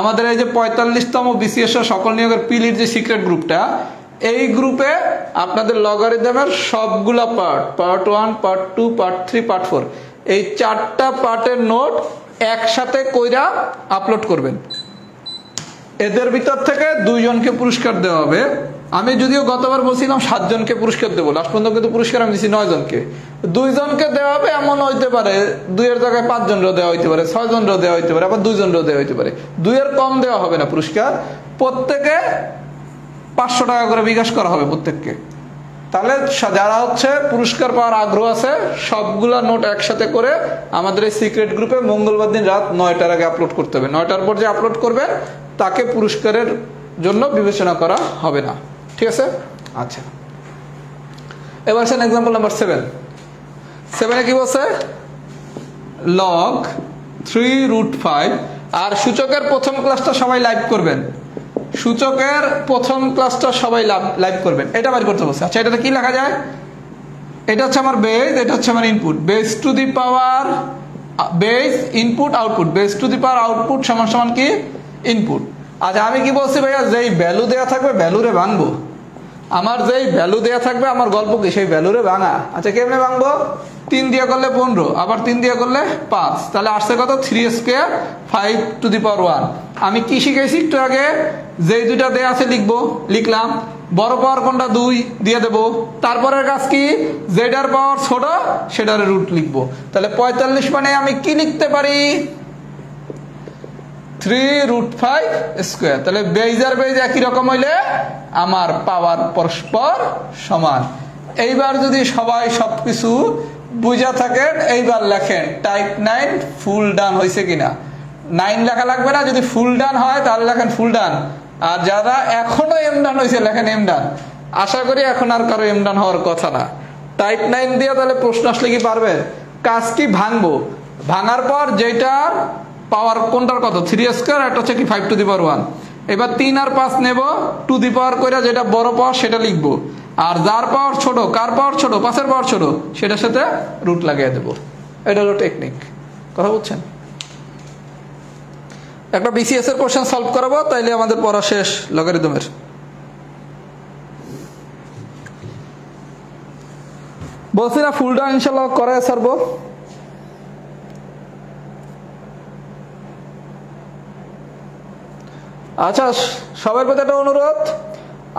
আমাদের এই যে 45তম বিসিএস সকল নিয়োগের পিলির যে সিক্রেট গ্রুপটা, এই গ্রুপে আপনাদের লগারিদমের সবগুলা পার্ট 1, পার্ট 2, পার্ট 3, পার্ট 4, এই 4টা পার্টের নোট একসাথে কইরা আপলোড করবেন। এদের ভিতর থেকে 2 জনকে পুরস্কার দেওয়া হবে। আমি যদিও গতবার বলছিলাম 7 জনকে পুরস্কার দেবো, লাস্ট পর্যন্ত কিন্তু পুরস্কার আমি দিচ্ছি 9 জনকে। 2 জনকে দেওয়া হবে, এমন হইতে পারে 2 এর জায়গায় 5 জনও দেওয়া হইতে পারে, 6 জনও দেওয়া হইতে পারে, আবার 2 জনও দেওয়া হইতে পারে। 2 এর কম দেওয়া হবে না পুরস্কার, প্রত্যেকে 500 টাকা করে বিকাশ করা হবে প্রত্যেককে। তাহলে যারা হচ্ছে পুরস্কার পাওয়ার আগ্রহ আছে সবগুলা নোট একসাথে করে আমাদের এই সিক্রেট গ্রুপে মঙ্গলবার দিন রাত 9টার আগে আপলোড করতে হবে। 9টার পর যে আপলোড করবে তাকে পুরস্কারের জন্য বিবেচনা করা হবে না, ঠিক আছে? আচ্ছা এবার আসেন এক্সাম্পল নাম্বার 7 7 এ কি বলছে log 3√5 আর সূচকের প্রথম ক্লাসটা সবাই লাইভ করবেন সূচকের প্রথম ক্লাসটা সবাই লাইভ করবেন এটা বের করতে বলছে আচ্ছা এটাতে কি লেখা যায় এটা হচ্ছে আমার বেস এটা হচ্ছে আমার input base two the power base input output base two the power output সমান সমান কি ইনপুট আচ্ছা আমি কি বলছি ভাইয়া যেই ভ্যালু দেয়া থাকবে ভ্যালুরে ভাঙবো আমার যেই ভ্যালু দেয়া থাকবে আমার গল্প কি সেই ভ্যালুরে ভাঙা আচ্ছা কেমনে ভাঙবো 3 দিয়ে করলে 15 আবার 3 দিয়ে করলে 5 তাহলে আসছে কত 3 স্কয়ার 5 টু দি পাওয়ার 1 আমি কি শিখেছি একটু আগে যেই দুইটা দেয়া আছে লিখলাম বড় পাওয়ার কোনটা 2 দিয়ে দেব তারপরের কাজ কি যেটার পাওয়ার ছোট সেটার রুট লিখবো তাহলে 45 মানে আমি কি লিখতে পারি 3√5 স্কয়ার তাহলে বেজ আর বেজ একই রকম হইলে আমার পাওয়ার পরস্পর সমান এইবার যদি সবাই সবকিছু বুঝা থাকেন এইবার লেখেন টাইপ 9 ফুল ডান হইছে কিনা 9 লেখা লাগবে না যদি ফুল ডান হয় তাহলে লেখেন ফুল ডান আর যারা এখনো এম ডান হইছে লেখেন এম ডান আশা করি এখন আর কারো এম ডান হওয়ার কথা না টাইপ 9 দিয়ে তাহলে প্রশ্ন আসলে কি পারবে কাজ কি ভাঙবো ভাঙার পর যেটার পাওয়ার কোনটার কত 3 স্কয়ার এটা হচ্ছে কি 5 টু দি পাওয়ার 1 এবার 3 আর 5 নেব টু দি পাওয়ার কইরা যেটা বড় পাওয়ার সেটা লিখবো আর যার পাওয়ার ছোট কার পাওয়ার ছোট 5 এর পাওয়ার ছোট সেটার সাথে রুট লাগিয়ে দেব এটা হলো টেকনিক কথা বুঝছেন একটা বিসিএস এর কোশ্চেন সলভ করাবো তাইলে আমাদের পড়া শেষ লগারিদমের বলছি না ফুল ডাউন ইনশাআল্লাহ করায় ছাড়বো আচ্ছা সবার প্রতি একটা অনুরোধ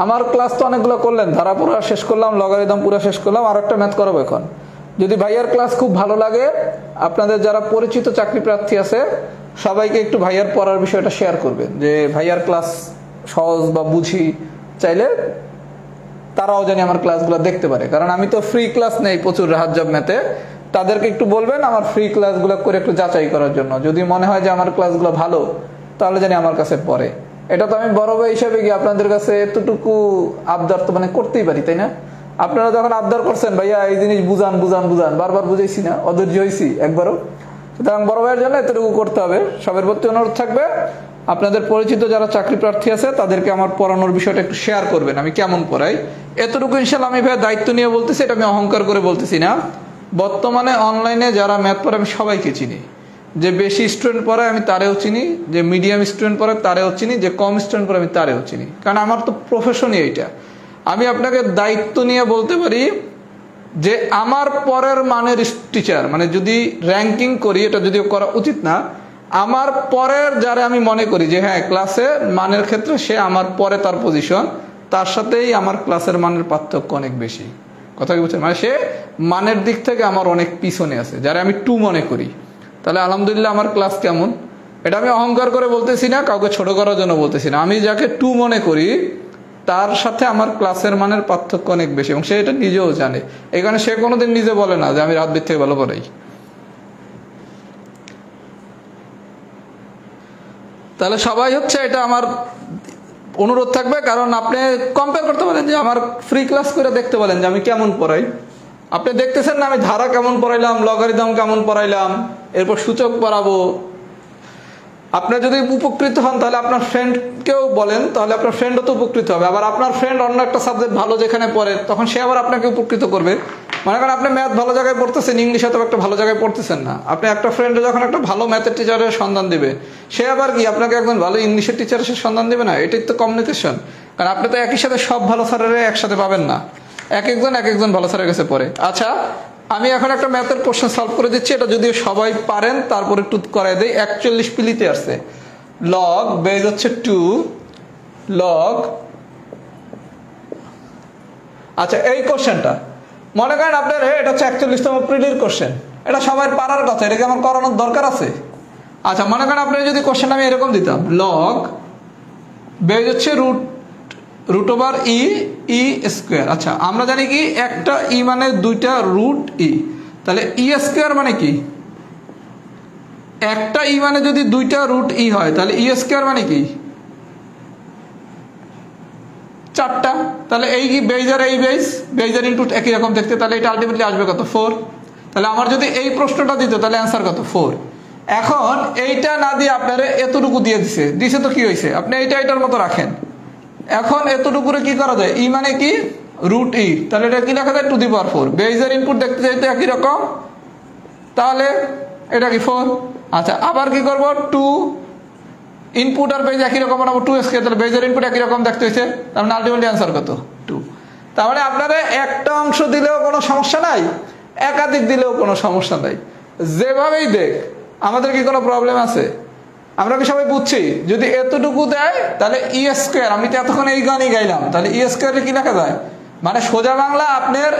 আমার ক্লাস তো অনেকগুলো করলেন ধারা পুরো শেষ করলাম লগারিদম পুরো শেষ করলাম আর একটা ম্যাথ করাবো এখন যদি ভাইয়ার ক্লাস খুব ভালো লাগে আপনাদের যারা পরিচিত চাকরি প্রার্থী আছে সবাইকে একটু ভাইয়ার পড়ার বিষয়টা শেয়ার করবেন যে ভাইয়ার ক্লাস সহজ বা বুঝি চাইলে তারাও জানি আমার ক্লাসগুলো দেখতে পারে কারণ আমি তো ফ্রি ক্লাস নেই প্রচুর রাহাত জব ম্যাথে তাদেরকে একটু বলবেন আমার ফ্রি ক্লাসগুলো করে একটু যাচাই করার জন্য যদি মনে হয় যে আমার ক্লাসগুলো ভালো তাহলে জানি আমার কাছে পড়ে এটা তো আমি বড় ভাই হিসেবে কি আপনাদের কাছে এতটুকু আবদার তো মানে করতেই পারি তাই না আপনারা যখন আবদার করছেন ভাইয়া এই জিনিস বুঝান বারবার বুঝাইছি না অধৈর্য হয়েছি একবারও সুতরাং বড় ভাইয়ের জন্য এতটুকু করতে হবে সবার প্রতি অনুরোধ থাকবে আপনাদের পরিচিত যারা চাকরি প্রার্থী আছে তাদেরকে আমার পড়ানোর বিষয়টা একটু শেয়ার করবেন আমি কেমন পড়াই এতটুকু ইনশাআল্লাহ আমি ভাই দায়িত্ব নিয়ে বলতেছি এটা আমি অহংকার করে বলতেছি না বর্তমানে অনলাইনে যারা ম্যাথ পড়ে আমি সবাইকে চিনি যে বেশি স্টুডেন্ট পড়ায় আমি তারেও চিনি যে মিডিয়াম স্টুডেন্ট পড়ায় তারেও চিনি যে কম স্টুডেন্ট পড়ে আমি তারেও চিনি কারণ আমার তো প্রফেশনই এইটা আমি আপনাকে দায়িত্ব নিয়ে বলতে পারি যে আমার পরের মানের টিচার মানে যদি র্যাঙ্কিং করি এটা যদিও করা উচিত না আমার পরের যারা আমি মনে করি যে হ্যাঁ ক্লাসের মানের ক্ষেত্রে সে আমার পরে তার পজিশন তার সাথেই আমার ক্লাসের মানের পার্থক্য অনেক বেশি কথা কি বুঝছেন মানে সে মানের দিক থেকে আমার অনেক পিছনে আছে যারা আমি 2 মনে করি তাহলে আলহামদুলিল্লাহ আমার ক্লাস কেমন এটা আমি অহংকার করে বলতেছি না কাউকে ছোট করার জন্য বলতেছি না আমি যাকে 2 মনে করি তার সাথে আমার ক্লাসের মানের পার্থক্য অনেক বেশি এবং সে এটা নিজেও জানে এই কারণে সে কোনোদিন নিজে বলে না যে আমি রাতবির থেকে ভালো পড়াই তাহলে সবাই হচ্ছে এটা আমার অনুরোধ থাকবে কারণ আপনি কম্পেয়ার করতে পারেন যে আমার ফ্রি ক্লাস করে দেখতে বলেন যে আমি কেমন পড়াই আপনি দেখতেছেন না আমি ধারা কেমন পড়াইলাম লগারিদম কেমন পড়াইলাম এরপর সূচক পড়াবো আপনি যদি উপকৃত হন তাহলে আপনার ফ্রেন্ডকেও বলেন তাহলে আপনার ফ্রেন্ডও তো উপকৃত হবে আবার আপনার ফ্রেন্ড অন্য একটা সাবজেক্ট ভালো যেখানে পড়ে তখন সে আবার আপনাকে উপকৃত করবে মনে করেন আপনি ম্যাথ ভালো জায়গায় পড়তেছেন ইংলিশে তো একটা ভালো জায়গায় পড়তেছেন না আপনি একটা ফ্রেন্ডে যখন একটা ভালো ম্যাথের টিচারের সন্ধান দিবে সে আবার কি আপনাকে একজন ভালো ইংলিশের টিচারের সন্ধান দিবে না এটাই তো কমিউনিকেশন কারণ আপনি তো একই সাথে সব ভালো স্যারের একসাথে পাবেন না এক একজন ভালো স্যারের কাছে পড়ে আচ্ছা আমি এখন একটা ম্যাথের কোশ্চেন সলভ করে দিচ্ছি এটা যদিও সবাই পারেন তারপর একটু করাই দেই 41 পিলিতে আসছে লগ বেজ হচ্ছে 2 লগ আচ্ছা এই কোশ্চেনটা মনে করেন আপনার এটা হচ্ছে 41তম প্রিলির কোশ্চেন এটা সবাই পারার কথা এটা কি আমার করানোর দরকার আছে আচ্ছা মনে করেন আপনি যদি কোশ্চেন আমি এরকম দিতাম লগ বেজ হচ্ছে রুট ওভার ই স্কোয়ার আচ্ছা আমরা জানি কি একটা ই মানে দুইটা রুট ই তাহলে ই স্কোয়ার মানে কি একটা ই মানে যদি দুইটা রুট ই হয় তাহলে ই স্কোয়ার মানে কি 4টা, তাহলে এই কি বেজ আর এই বেজ আর ইনটু একই রকম দেখতে, তাহলে এটা আলটিমেটলি আসবে কত 4। তাহলে আমার যদি এই প্রশ্নটা দিত তাহলে অ্যান্সার কত 4। এখন এইটা না দিয়ে আপনারা এতটুকু দিয়ে দিছে তো কি হয়েছে, আপনি এইটা এটার মতো রাখেন। এখন এতটুকুরে কি করা যায়, ই মানে কি রুট ই, তাহলে এটা কি লেখা যায় টু দি পাওয়ার 4। বেজের ইনপুট দেখতে চাইতে একই রকম, তাহলে এটা কি 4। আচ্ছা আবার কি করব, 2 ইনপুট আর বেজ একই রকম বানাবো 2 স্কয়ার, তাহলে বেজের ইনপুট একই রকম দেখতে হয়েছে, তার মানে আলটিমেটলি অ্যান্সার কত 2। তার মানে আপনারা একটা অংশ দিলেও কোনো সমস্যা নাই, একাধিক দিলেও কোনো সমস্যা নাই, যেভাবেই দেখ আমাদের কি কোনো প্রবলেম আছে, আমরা কি সবাই বুঝছি। যদি এতটুকু দেয় তাহলে ই স্কয়ার, আমি তো এতক্ষণ এই গানই গাইলাম, তাহলে ই স্কয়ারে কি লেখা যায়, মানে সোজা বাংলা আপনার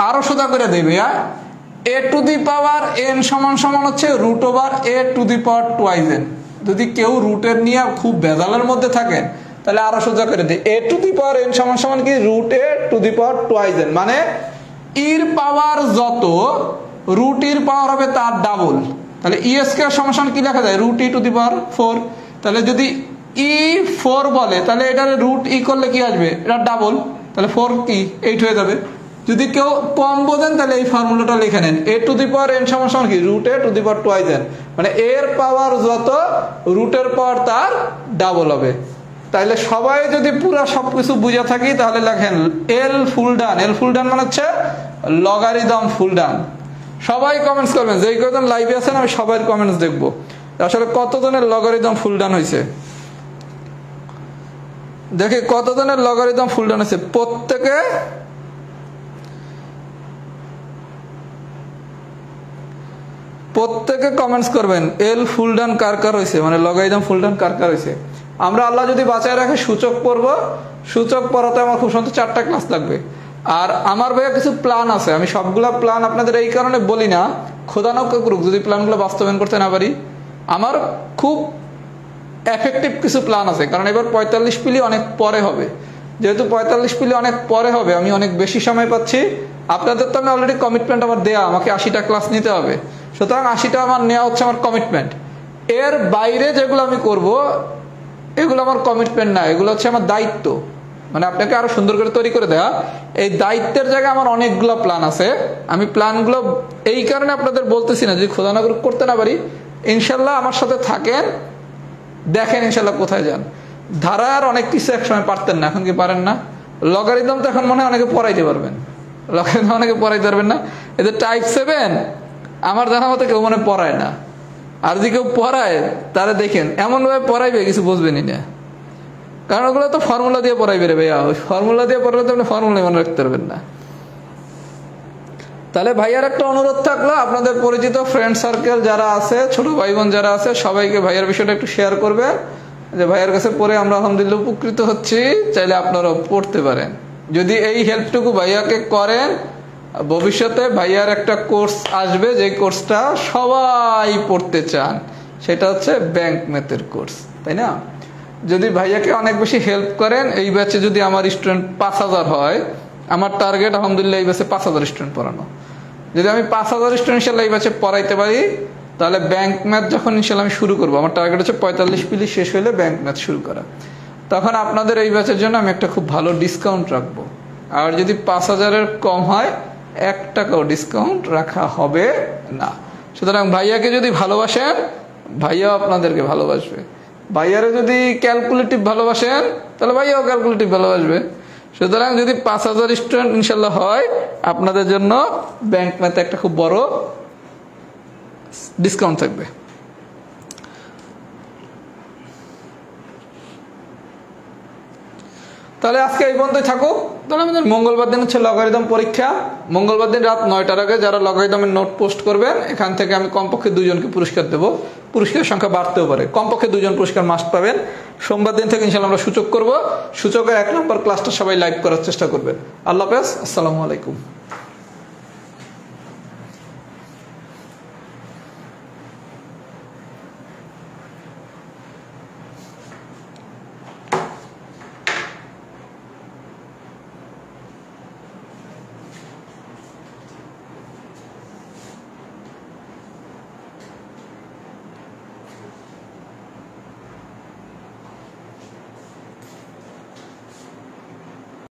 আরো সোজা করে দেবে, এ টু দি পাওয়ার এন সমান সমান হচ্ছে root over A to the power twice N. যদি কেউ রুটের নিয়ে খুব ভেজালের মধ্যে থাকেন তাহলে আরো সোজা করে দেয়, এ টু দি পাওয়ার এন সমান সমান কি root A to the power twice N, মানে ইর পাওয়ার যত রুট ইর পাওয়ার হবে তার ডাবল। তাহলে ই স্কয়ার সমান কি লেখা যায়, root E two the power 4। তাহলে যদি ই 4 বলে তাহলে এটার রুট ই করলে কি আসবে, এটা ডাবল, তাহলে 4 কি 8 হয়ে যাবে। যদি কেউ কম বোঝেন তাহলে এই ফর্মুলাটা লিখে নেন, এ টু দি পাওয়ার এন সমান কি root A to the power twice N, মানে এর পাওয়ার যত রুটের পাওয়ার তার ডাবল হবে। তাহলে সবাই যদি পুরো সবকিছু বুঝে থাকি তাহলে লেখেন এল ফুল ডান। এল ফুল ডান মানে হচ্ছে লগারিদম ফুল ডান। সবাই কমেন্টস করবেন, যেই কজন লাইভে আছেন আমি সবার কমেন্টস দেখবো আসলে কতজনের লগারিদম ফুল ডান হয়েছে, দেখি কতজনের লগারিদম ফুল ডান হয়েছে। প্রত্যেকে কমেন্টস করবেন এল ফুল ডান কার কার হয়েছে, মানে লগারিদম ফুল ডান কার কার হয়েছে। আমরা আল্লাহ যদি বাঁচায় রাখে সূচক পড়ব, সূচক পড়াতে আমার খুব সম্ভবত 4টা ক্লাস লাগবে। আর আমার ভাইয়া কিছু প্ল্যান আছে, আমি সবগুলা প্ল্যান আপনাদের এই কারণে বলি না, খোদানো করুক যদি প্ল্যানগুলো বাস্তবায়ন করতে না পারি। আমার খুব এফেক্টিভ কিছু প্ল্যান আছে, কারণ এবার 45 পিলি অনেক পরে হবে, যেহেতু 45 পিলি অনেক পরে হবে আমি অনেক বেশি সময় পাচ্ছি। আপনাদের তো আমি অলরেডি কমিটমেন্ট আমার দেয়া, আমাকে 80টা ক্লাস নিতে হবে, সুতরাং 80টা আমার নেওয়া হচ্ছে আমার কমিটমেন্ট। এর বাইরে যেগুলো আমি করব এগুলো আমার কমিটমেন্ট না, এগুলো হচ্ছে আমার দায়িত্ব, মানে আপনাকে আরো সুন্দর করে তৈরি করে দেওয়া। এই দায়িত্বের জায়গায় আমার অনেকগুলো প্ল্যান আছে, আমি প্ল্যানগুলো এই কারণে আপনাদের বলতেছি না, যদি খোদা করতে না পারি ইনশাল্লাহ আমার সাথে থাকেন, দেখেন ইনশাল্লাহ কোথায় যান। ধারার অনেক কিছু একসময় পারতেন না, এখন কি পারেন না। লগারিদম তো এখন মনে হয় অনেকে পড়াইতে পারবেন, লগারিদম অনেকে পড়াইতে পারবেন না। এদের টাইপ 7 আমার জানা মতো কেউ মনে পড়ায় না, আর যদি কেউ পড়ায় তারা দেখেন এমন ভাবে পড়াইবে কিছু বুঝবেনই না, কারণ ওগুলো তো ফর্মুলা দিয়ে পড়াইবে রে ভাইয়া, ওই ফর্মুলা দিয়ে পড়ালে তো আপনি ফর্মুলা মনে রাখতে পারবেন না। তাহলে ভাইয়ার একটা অনুরোধ থাকলো, আপনাদের পরিচিত ফ্রেন্ড সার্কেল যারা আছে, ছোট ভাই বোন যারা আছে, সবাইকে ভাইয়ার বিষয়টা একটু শেয়ার করবে, যে ভাইয়ার কাছে পড়ে আমরা আলহামদুলিল্লাহ উপকৃত হচ্ছি, চাইলে আপনারাও পড়তে পারেন। যদি এই হেল্পটুকু ভাইয়াকে করেন, ভবিষ্যতে ভাইয়ার একটা কোর্স আসবে, যে কোর্সটা সবাই পড়তে চান, সেটা হচ্ছে ব্যাংক ম্যাথের কোর্স, তাই না। যদি ভাইয়াকে অনেক বেশি হেল্প করেন, এই ব্যাচে যদি আমার স্টুডেন্ট 5000 হয়, আমার টার্গেট আলহামদুলিল্লাহ এই ব্যাচে 5000 স্টুডেন্ট পড়ানো। যদি আমি 5000 স্টুডেন্ট ইনশাল্লাহ এই ব্যাচে পড়াইতে পারি, তাহলে ব্যাংক ম্যাথ যখন ইনশাল্লাহ আমি শুরু করবো, আমার টার্গেট হচ্ছে 45 পিলি শেষ হলে ব্যাংক ম্যাথ শুরু করা, তখন আপনাদের এই ব্যাচের জন্য আমি একটা খুব ভালো ডিসকাউন্ট রাখবো। আর যদি 5000-এর কম হয় 1 টাকাও ডিসকাউন্ট রাখা হবে না। সুতরাং ভাইয়াকে যদি ভালোবাসেন, ভাইয়াও আপনাদেরকে ভালোবাসবে। ভাইয়ারে যদি ক্যালকুলেটিভ ভালোবাসেন, তাহলে ভাইয়াও ক্যালকুলেটিভ ভালোবাসবে। সুতরাং যদি 5000 স্টুডেন্ট ইনশাল্লাহ হয়, আপনাদের জন্য ব্যাংক ম্যাথে একটা খুব বড় ডিসকাউন্ট থাকবে। তাহলে আজকে এই পর্যন্তই থাকুক। তাহলে আমাদের মঙ্গলবার দিন হচ্ছে লগারিদম পরীক্ষা। মঙ্গলবার দিন রাত 9টার আগে যারা লগারিদমের নোট পোস্ট করবেন, এখান থেকে আমি কমপক্ষে 2 জনকে পুরস্কার দেবো। পুরস্কারের সংখ্যা বাড়তেও পারে, কমপক্ষে 2 জন পুরস্কার মাস্ট পাবেন। সোমবার দিন থেকে ইনশাল্লাহ আমরা সূচক করব। সূচকের 1 নম্বর ক্লাসটা সবাই লাইভ করার চেষ্টা করবেন। আল্লাহ হাফেজ, আসসালামু আলাইকুম।